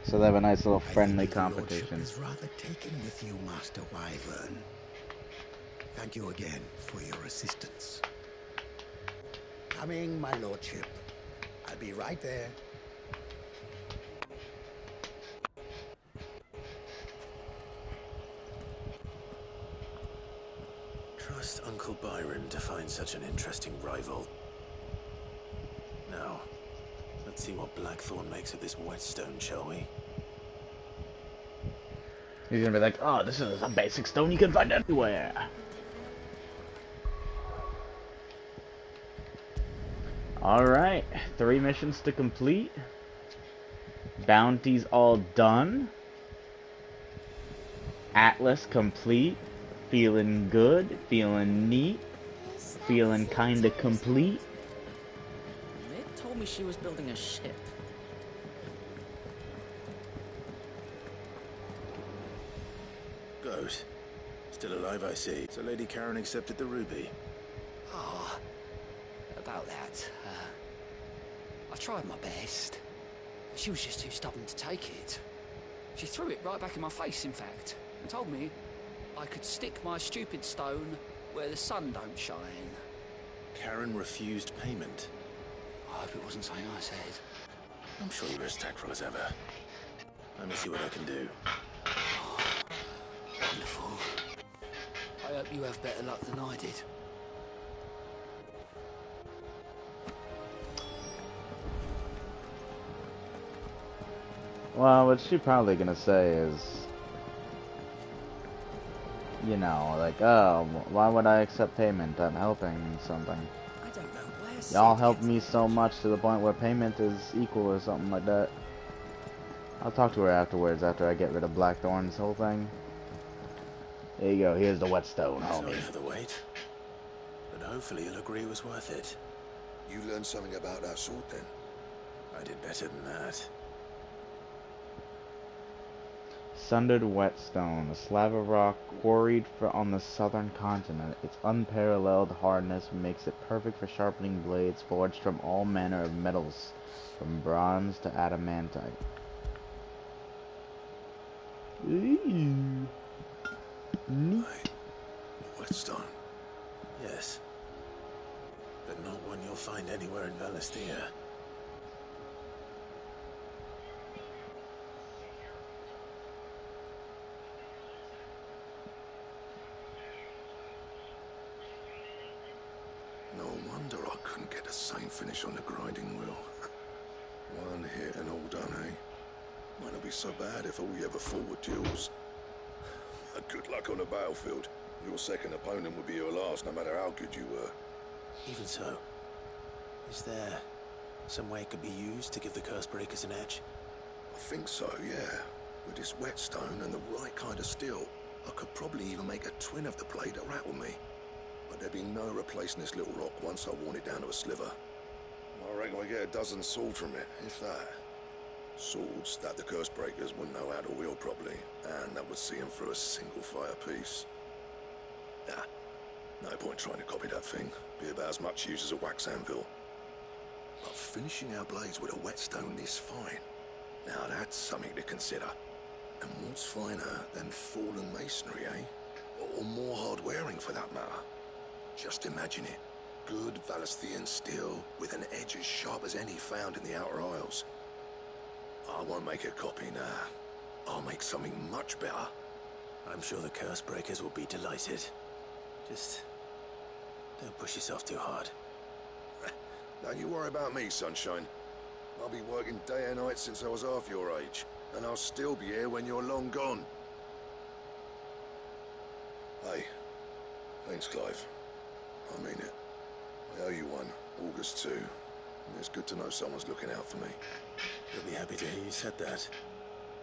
So they have a nice little friendly I think your competition. lordship is rather taken with you, Master Wyvern. Thank you again for your assistance. Coming, my lordship. I'll be right there. Trust Uncle Byron to find such an interesting rival. Now, let's see what Blackthorn makes of this whetstone, shall we? He's gonna be like, oh, this is a basic stone you can find anywhere. Alright, 3 missions to complete. Bounties all done. Atlas complete. Feeling good, feeling neat. feeling kinda complete. Lid told me she was building a ship. Good. Still alive, I see. So Lady Karen accepted the ruby. Ah, about that. I tried my best. She was just too stubborn to take it. She threw it right back in my face, in fact, and told me I could stick my stupid stone where the sun don't shine. Karen refused payment. I hope it wasn't something I said. I'm sure you're as tactful as ever. Let me see what I can do. Wonderful. I hope you have better luck than I did. Well, what she's probably gonna say is, you know, like, oh, why would I accept payment? I'm helping something. I don't know where Y'all helped me so much to the point where payment is equal or something like that. I'll talk to her afterwards, after I get rid of Blackthorn's whole thing. There you go, here's the whetstone, homie. Sorry for the wait. But hopefully you'll agree it was worth it. You learned something about that sword then? I did better than that. Sundered whetstone, a slab of rock quarried on the southern continent. Its unparalleled hardness makes it perfect for sharpening blades forged from all manner of metals, from bronze to adamantite. Ooh. Neat. Whetstone? Yes. But not one you'll find anywhere in Valisthea. No wonder I couldn't get the same finish on the grinding wheel. One hit and all done, eh? Might not be so bad if all you ever fought were duels. Good luck on the battlefield. Your second opponent would be your last, no matter how good you were. Even so, is there some way it could be used to give the Cursebreakers an edge? I think so, yeah. With this whetstone and the right kind of steel, I could probably even make a twin of the blade that rattled me. But there'd be no replacing this little rock once I worn it down to a sliver. I reckon we get a dozen swords from it, if that. Swords that the Cursebreakers wouldn't know how to wield properly, and that would see them through a single fire piece. Nah, no point trying to copy that thing. Be about as much use as a wax anvil. But finishing our blades with a whetstone this fine, now that's something to consider. And what's finer than fallen masonry, eh? Or more hard-wearing, for that matter. Just imagine it. Good Valisthean steel with an edge as sharp as any found in the Outer Isles. I won't make a copy now. I'll make something much better. I'm sure the Cursebreakers will be delighted. Just don't push yourself too hard. Don't you worry about me, sunshine. I'll be working day and night since I was half your age, and I'll still be here when you're long gone. Hey, thanks, Clive. I mean it. I owe you one, August 2. And it's good to know someone's looking out for me. He'll be happy to hear you said that.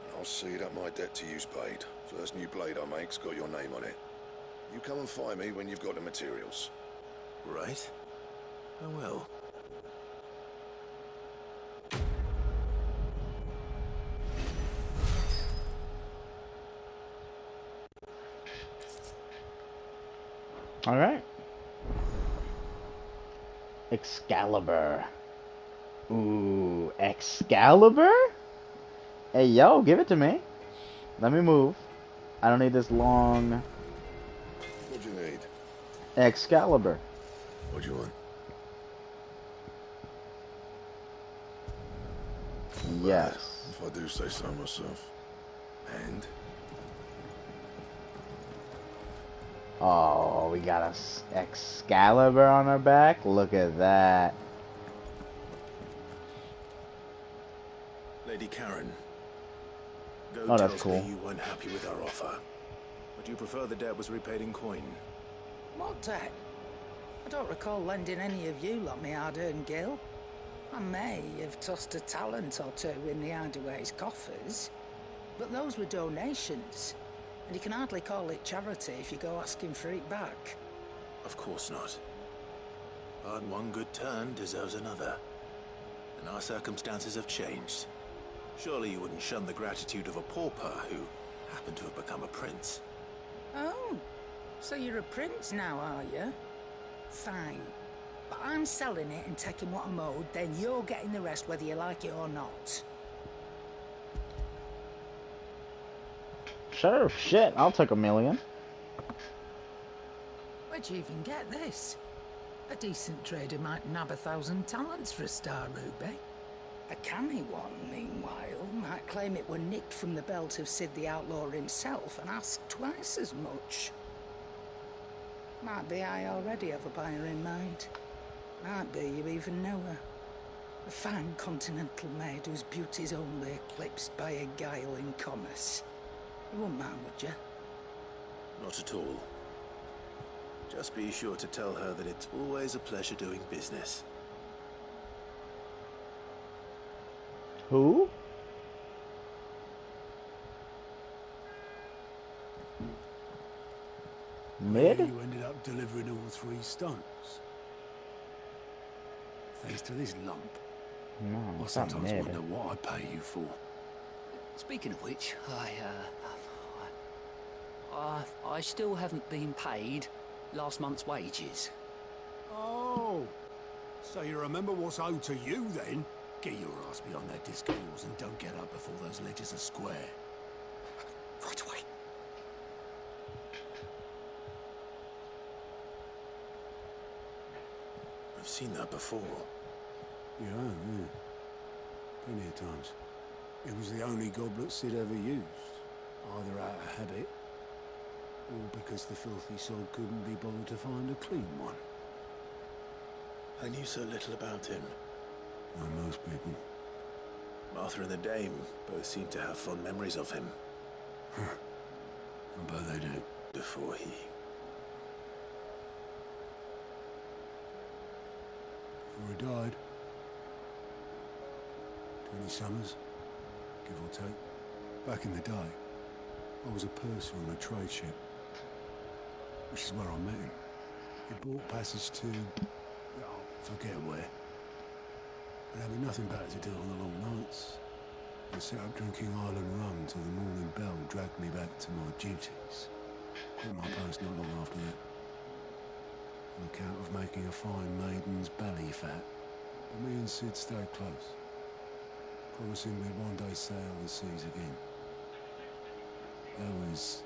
And I'll see that my debt to you's paid. First new blade I make's got your name on it. You come and find me when you've got the materials. Right? I will. Alright. Excalibur. Ooh, Excalibur? Hey, yo, give it to me. Let me move. I don't need this long... What do you need? Excalibur. What do you want? Yes. If I do say so myself. And? Oh, we got a Excalibur on our back? Look at that. Lady Karen. Go Oh, that's tells cool. me you weren't happy with our offer. Would you prefer the debt was repaid in coin? What debt? I don't recall lending any of you like my hard-earned gil. I may have tossed a talent or two in the Hideaway's coffers, but those were donations, and you can hardly call it charity if you go asking for it back. Of course not. But one good turn deserves another. And our circumstances have changed. Surely you wouldn't shun the gratitude of a pauper who happened to have become a prince. Oh, so you're a prince now, are you? Fine. But I'm selling it and taking what I'm owed, then you're getting the rest whether you like it or not. Sure, shit, I'll take $1 million. Where'd you even get this? A decent trader might nab 1,000 talents for a star ruby. A canny one, meanwhile, might claim it were nicked from the belt of Sid the Outlaw himself and ask twice as much. Might be I already have a buyer in mind. Might be you even know her. A fine continental maid whose beauty's only eclipsed by a guile in commerce. You wouldn't mind, would you? Not at all. Just be sure to tell her that it's always a pleasure doing business. Who? Mid? You ended up delivering all 3 stones. Thanks to this lump. No, I it's not sometimes mid. wonder what I pay you for. Speaking of which, I still haven't been paid last month's wages. Oh, so you remember what's owed to you then? Get your ass behind that disc of yours and don't get up before those ledgers are square. Right away. I've seen that before. Yeah. Plenty of times. It was the only goblet Sid ever used. Either out of habit, or because the filthy soul couldn't be bothered to find a clean one. I knew so little about him. Like most people. Martha and the Dame both seem to have fond memories of him. I bet they do. Before he... died. 20 summers, give or take. Back in the day, I was a purser on a trade ship, which is where I met him. He bought passage to... forget where. But having nothing better to do on the long nights, I sat up drinking Island rum till the morning bell dragged me back to my duties. Quit my post not long after that. On account of making a fine maiden's belly fat, but me and Sid stayed close, promising we'd one day sail the seas again. That was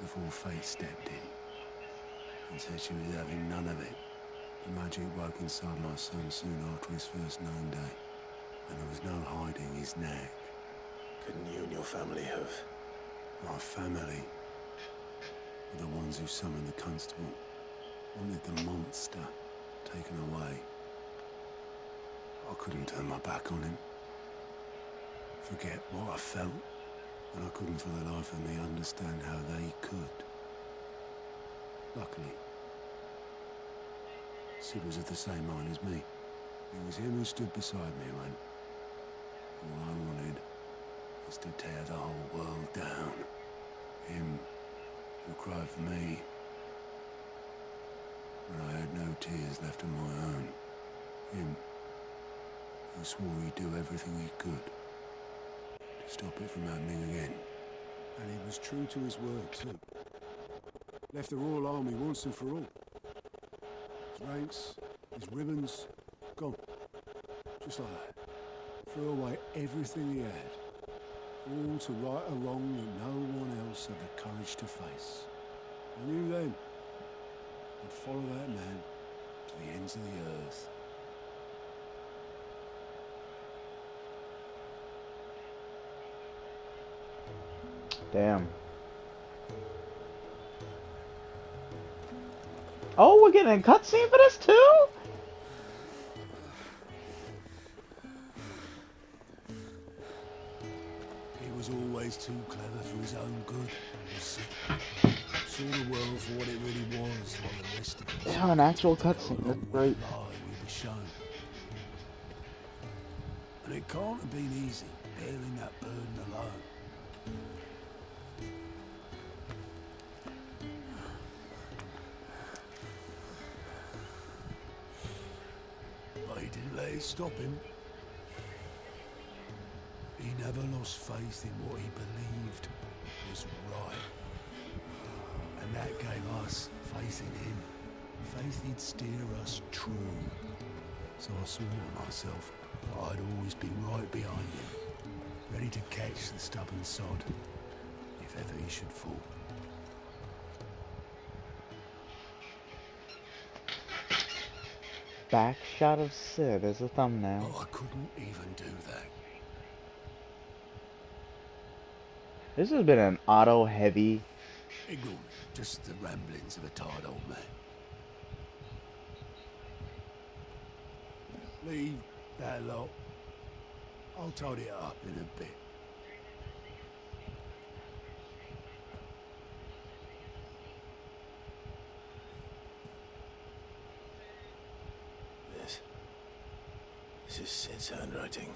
before fate stepped in and said she was having none of it. The magic woke inside my son soon after his first known day, and there was no hiding his nag. Couldn't you and your family have... My family were the ones who summoned the constable, wanted the monster taken away. I couldn't turn my back on him. Forget what I felt, and I couldn't for the life of me understand how they could. Luckily, Sid was of the same mind as me. It was him who stood beside me when all I wanted was to tear the whole world down. Him who cried for me when I had no tears left of my own. Him who swore he'd do everything he could to stop it from happening again. And he was true to his word too. Left the Royal Army once and for all. His ranks, his ribbons, gone. Just like that. Threw away everything he had. All to right a wrong that no one else had the courage to face. I knew then I'd follow that man to the ends of the earth. Damn. Oh, we're getting a cutscene for this too? He was always too clever for his own good. Saw the world for what it really was, while the rest of us... Yeah, an actual cutscene. That's great. We were shown. And it can't have been easy, bearing that burden alone. stop him. He never lost faith in what he believed was right. And that gave us faith in him. Faith he'd steer us true. So I swore to myself that I'd always be right behind him, ready to catch the stubborn sod, if ever he should fall. Back shot of Sid as a thumbnail. But I couldn't even do that. This has been an Otto heavy. Ignore me, just the ramblings of a tired old man. Leave that lot. I'll tidy it up in a bit. This is Sid's handwriting.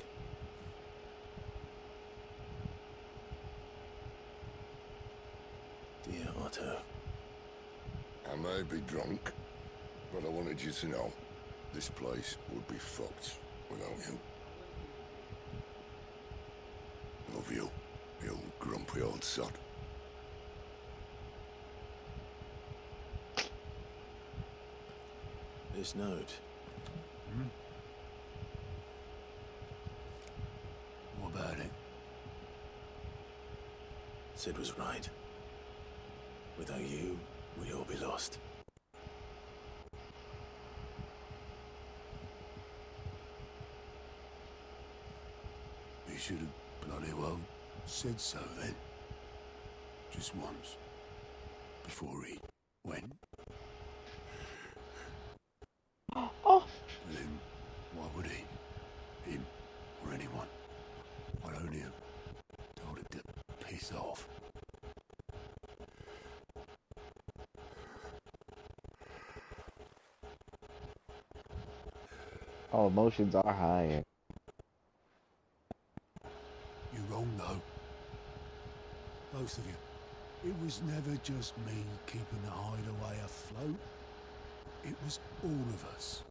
Dear Otto. I may be drunk, but I wanted you to know this place would be fucked without you. Love you, you grumpy old sod. This note. What about it? Sid was right. Without you, we'd all be lost. He should have bloody well said so then. Just once. Before he went. Oh. Then why would he? Him or anyone? I'd only have told him to piss off. Oh, emotions are high. You're wrong though. Both of you. It was never just me keeping the hideaway afloat. It was all of us.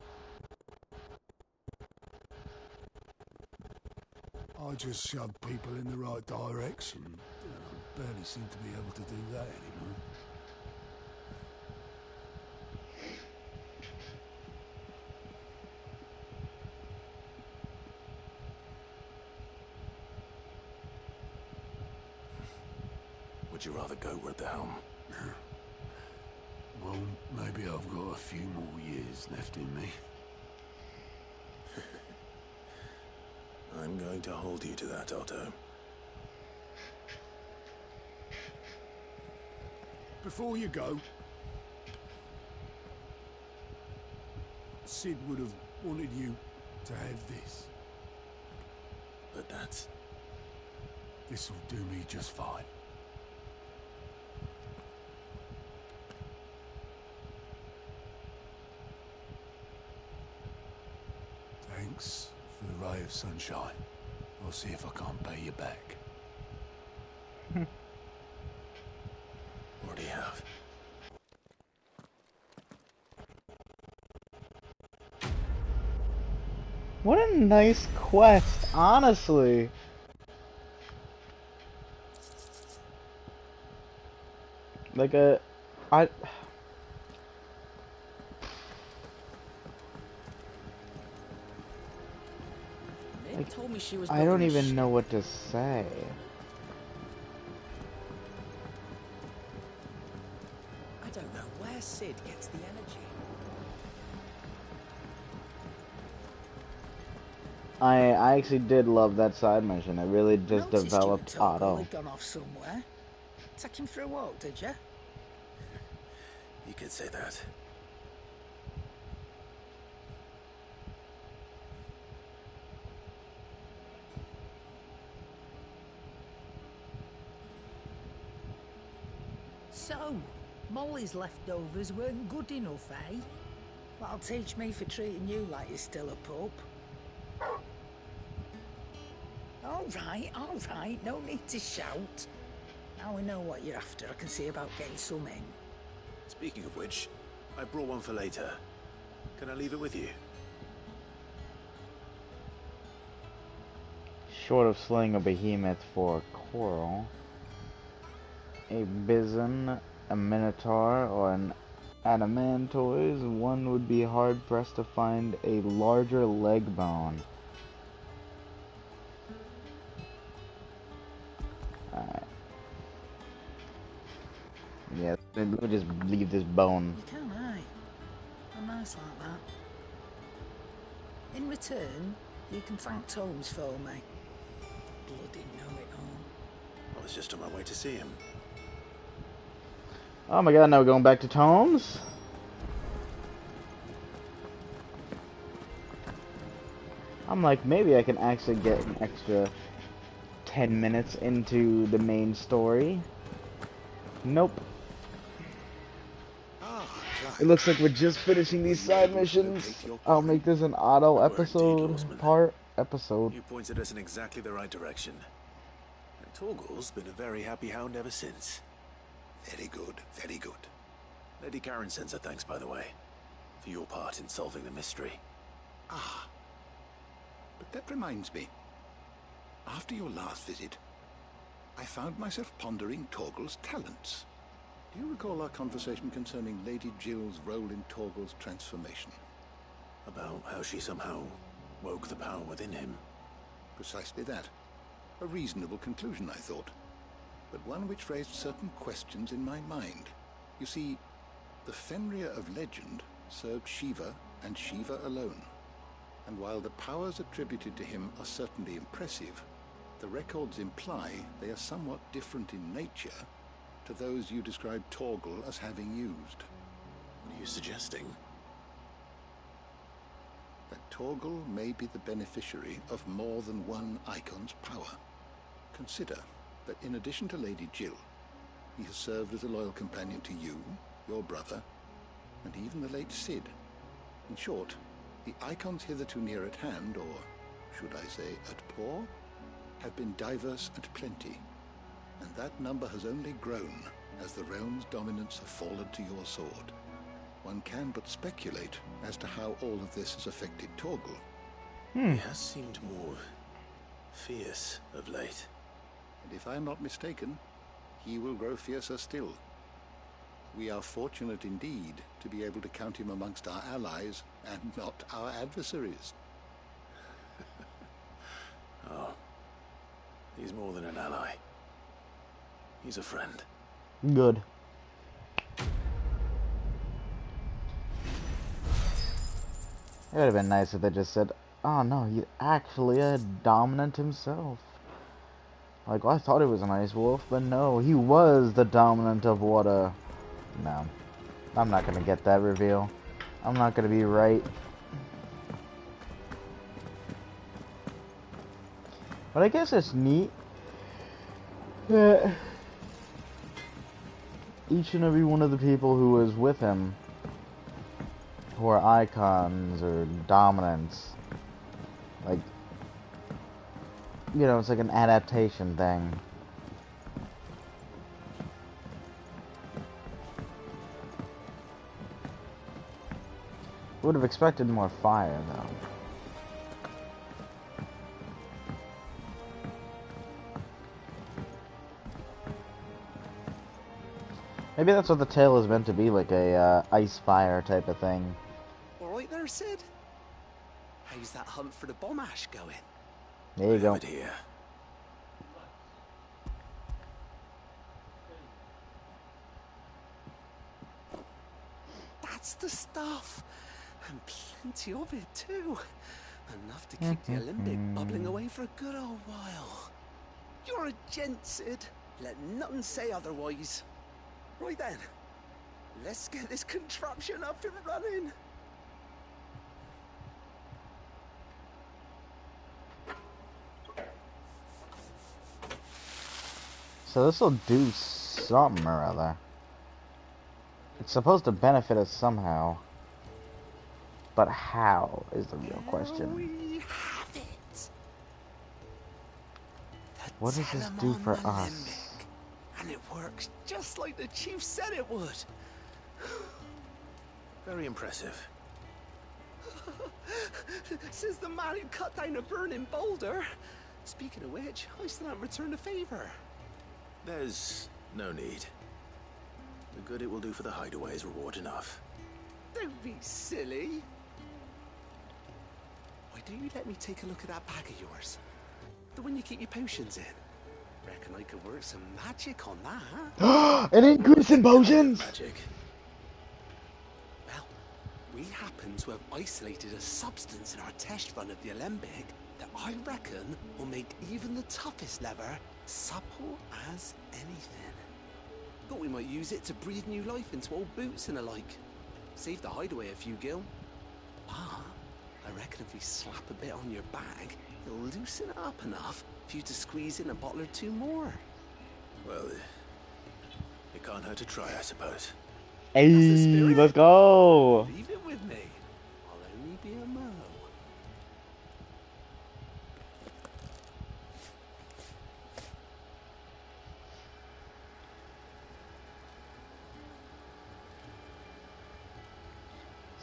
I just shoved people in the right direction. I barely seem to be able to do that anymore. Would you rather go with the helm? Well, maybe I've got a few more years left in me. I'm going to hold you to that, Otto. Before you go, Sid would have wanted you to have this. But that's... This'll do me just fine. Thanks for the ray of sunshine. I'll see if I can't pay you back. Already have. What a nice quest, honestly. Like I told me she was I don't building a even ship. know what to say. I don't know where Sid gets the energy. I actually did love that side mission. It really just Noticed developed you and Toggle Otto. had gone off somewhere. Take him for a walk, did you? You could say that. So, Molly's leftovers weren't good enough, eh? That'll teach me for treating you like you're still a pup. All right, no need to shout. Now we know what you're after, I can see about getting some in. Speaking of which, I brought one for later. Can I leave it with you? Short of slaying a behemoth for coral, a bison, a minotaur, or an adamantoise, one would be hard-pressed to find a larger leg bone. Alright. Yeah, let me just leave this bone. You can, aye. I'm nice like that. In return, you can thank Tomes for me. Bloody know-it-all. I was just on my way to see him. Oh my god, now we're going back to Tomes? I'm like, maybe I can actually get an extra 10 minutes into the main story. Nope. It looks like we're just finishing these side missions. I'll make this an Otto episode, episode. You pointed us in exactly the right direction. And Torgal's been a very happy hound ever since. Very good, very good. Lady Karen sends her thanks, by the way, for your part in solving the mystery. Ah. But that reminds me. After your last visit, I found myself pondering Torgal's talents. Do you recall our conversation concerning Lady Jill's role in Torgal's transformation? About how she somehow woke the power within him. Precisely that. A reasonable conclusion, I thought. But one which raised certain questions in my mind. You see, the Fenrir of legend served Shiva and Shiva alone. And while the powers attributed to him are certainly impressive, the records imply they are somewhat different in nature to those you described Torgal as having used. What are you suggesting? That Torgal may be the beneficiary of more than one icon's power. Consider that in addition to Lady Jill, he has served as a loyal companion to you, your brother, and even the late Cid. In short, the icons hitherto near at hand, or should I say at paw, have been diverse and plenty, and that number has only grown as the realm's dominance have fallen to your sword. One can but speculate as to how all of this has affected Torgal. He has seemed more fierce of late. And if I am not mistaken, he will grow fiercer still. We are fortunate indeed to be able to count him amongst our allies and not our adversaries. Oh, he's more than an ally. He's a friend. Good. It would have been nice if they just said, oh no, he's actually a dominant himself. Like, well, I thought he was a nice wolf, but no, he was the dominant of water. No. I'm not gonna get that reveal. I'm not gonna be right. But I guess it's neat that each and every one of the people who was with him, who are icons or dominants, like, you know, it's like an adaptation thing. Would have expected more fire, though. Maybe that's what the tale is meant to be, like a ice fire type of thing. All right there, Cid. How's that hunt for the bomb ash going? There you go. Have it here. That's the stuff. And plenty of it, too. Enough to keep the Olympic bubbling away for a good old while. You're a gent, Cid. Let nothing say otherwise. Right then, let's get this contraption up and running. So this will do something or other. It's supposed to benefit us somehow. But how is the real question. We have it. What does this do for us? And it works just like the chief said it would. Very impressive. Says the man who cut down a burning boulder. Speaking of which, I still haven't returned the favor. There's no need. The good it will do for the hideaway is reward enough. Don't be silly. Why don't you let me take a look at that bag of yours? The one you keep your potions in. Reckon I could work some magic on that. An increase in potions! Magic. Well, we happen to have isolated a substance in our test run of the Alembic that I reckon will make even the toughest leather supple as anything. Thought we might use it to breathe new life into old boots and the like. Save the hideaway a few gil. But I reckon if we slap a bit on your bag, it'll loosen it up enough for you to squeeze in a bottle or two more. Well, it can't hurt to try, I suppose. Hey, let's go! Leave it with me. I'll only be a mo.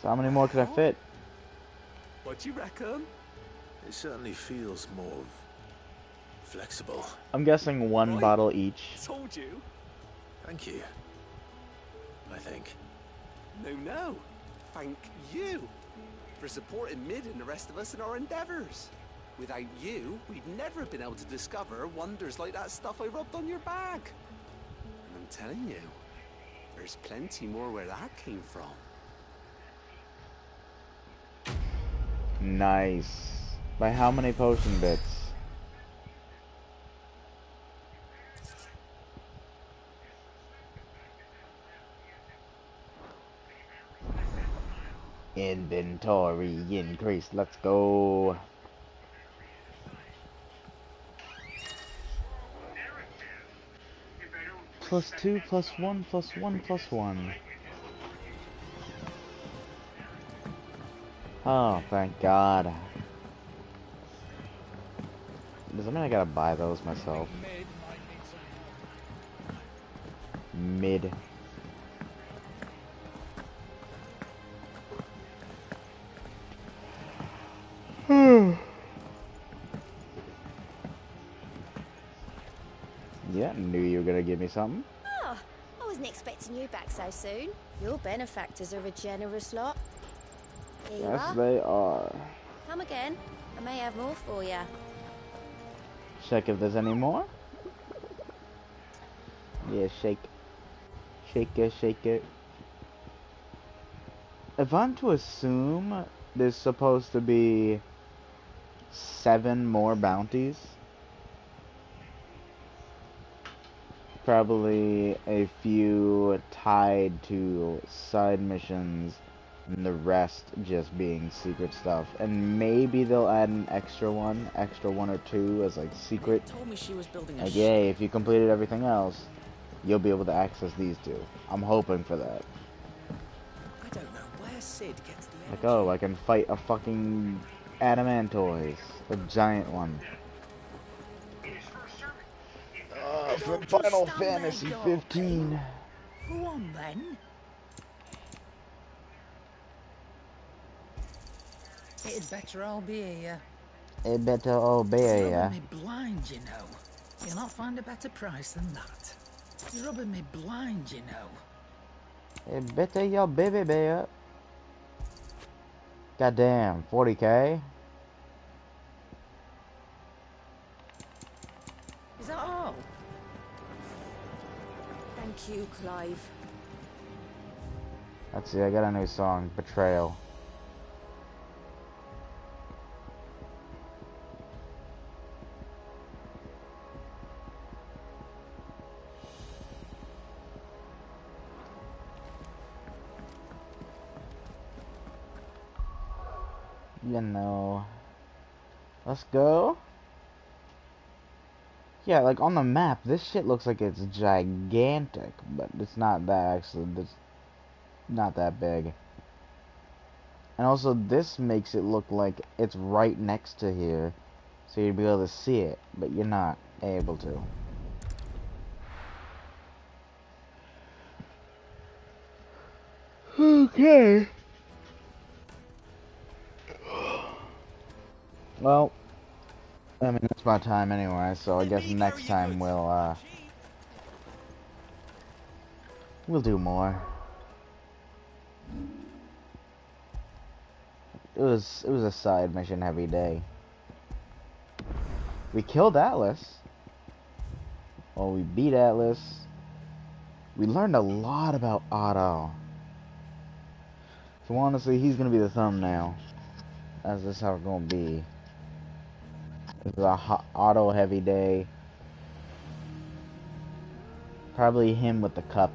So how many more could I fit? What do you reckon? It certainly feels more flexible. I'm guessing one bottle each. Told you. Thank you. I think. No. Thank you for supporting Mid and the rest of us in our endeavors. Without you, we'd never have been able to discover wonders like that stuff I rubbed on your bag. And I'm telling you, there's plenty more where that came from. Nice. By how many potion bits? Inventory increase. Let's go. +2, +1, +1, +1. Oh, thank God. Does that mean I gotta buy those myself? Mid. Yeah, knew you were gonna give me something. Oh, I wasn't expecting you back so soon. Your benefactors are a generous lot. Here you Yes, are. they are. Come again. I may have more for you. Check if there's any more. Yeah, shake. Shake it, shake it. If I'm to assume there's supposed to be 7 more bounties, probably a few tied to side missions and the rest just being secret stuff, and maybe they'll add an extra one or two as like secret. Told me she was building a Like, yay, if you completed everything else, you'll be able to access these two. I'm hoping for that. I don't know where Sid gets the Like, oh, I can fight a fucking adamantoise, a giant one. From Final Fantasy 15. Go on then. It'd better all be here. It better obey ya. You're rubbing me blind, you know. You'll not find a better price than that. You're rubbing me blind, you know. It better your baby bear. Goddamn, 40k? Is that all? Thank you, Clive. Let's see, I got a new song, Betrayal. You know. Let's go. Yeah, like on the map, this shit looks like it's gigantic, but it's not that actually. It's not that big. And also, this makes it look like it's right next to here, so you'd be able to see it, but you're not able to. Okay. Well, I mean, it's my time anyway, so I guess next time we'll do more. It was a side mission heavy day. We killed Atlas. Well, we beat Atlas. We learned a lot about Otto. So honestly, he's gonna be the thumbnail. That's just how it's gonna be. It's a Otto heavy day. Probably him with the cup.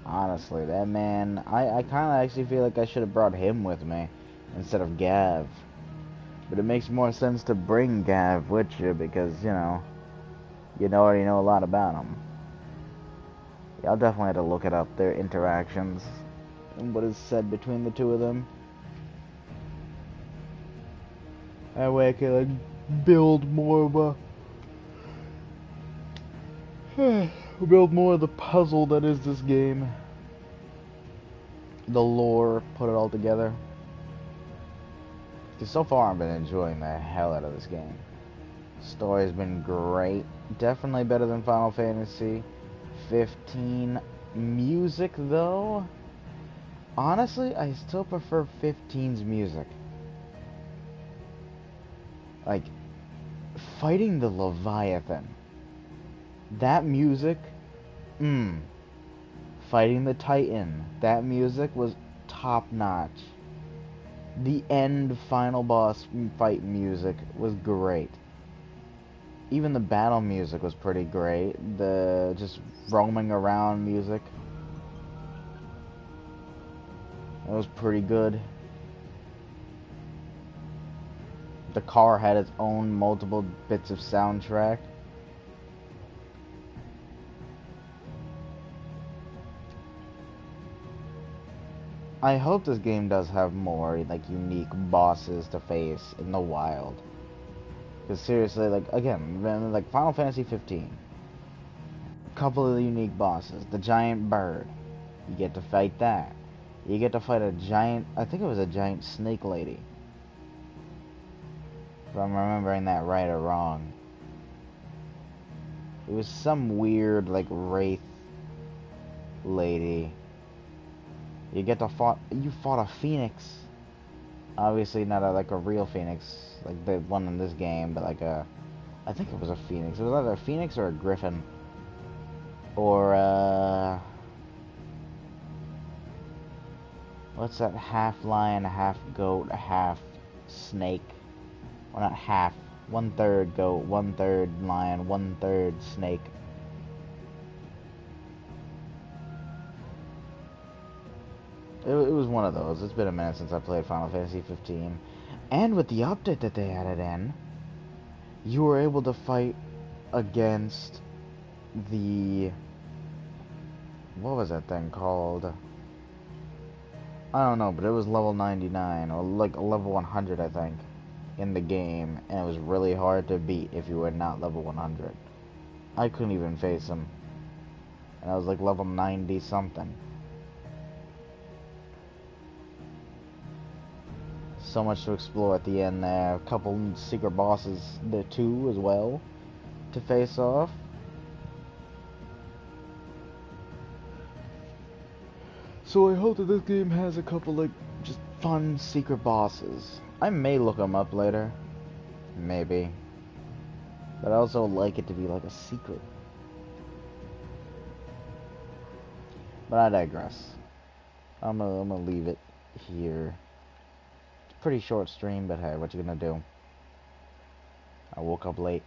Honestly, that man, I kind of actually feel like I should have brought him with me instead of Gav. But it makes more sense to bring Gav with you because, you already know a lot about him. Yeah, I'll definitely have to look it up, their interactions, and what is said between the two of them. That way I can, like, build more of a... build more of the puzzle that is this game. The lore, put it all together. Because so far I've been enjoying the hell out of this game. Story's been great. Definitely better than Final Fantasy 15. Music, though, honestly, I still prefer 15's music. Like, fighting the Leviathan. That music, fighting the Titan, that music was top notch. The end final boss fight music was great. Even the battle music was pretty great. The just roaming around music, it was pretty good. The car had its own multiple bits of soundtrack. I hope this game does have more, like, unique bosses to face in the wild. Because seriously, like, again, like Final Fantasy 15. A couple of the unique bosses. The giant bird. You get to fight that. You get to fight a giant, I think it was a giant snake lady. If I'm remembering that right or wrong. It was some weird, like, wraith lady. You fought a phoenix. Obviously not like a real phoenix, like the one in this game, but like I think it was a phoenix. It was either a phoenix or a griffin. Or, what's that, half lion, half goat, half snake? Well, not half. 1/3 goat, 1/3 lion, 1/3 snake. It was one of those. It's been a minute since I played Final Fantasy 15. And with the update that they added in, you were able to fight against the... what was that thing called? I don't know, but it was level 99, or like level 100, I think, in the game. And it was really hard to beat if you were not level 100. I couldn't even face him. And I was like level 90 something. So much to explore at the end there. A couple secret bosses there too as well to face off. So I hope that this game has a couple like just fun secret bosses. I may look them up later. Maybe. But I also like it to be like a secret. But I digress. I'm gonna leave it here. Pretty short stream, but hey, what you gonna do? I woke up late.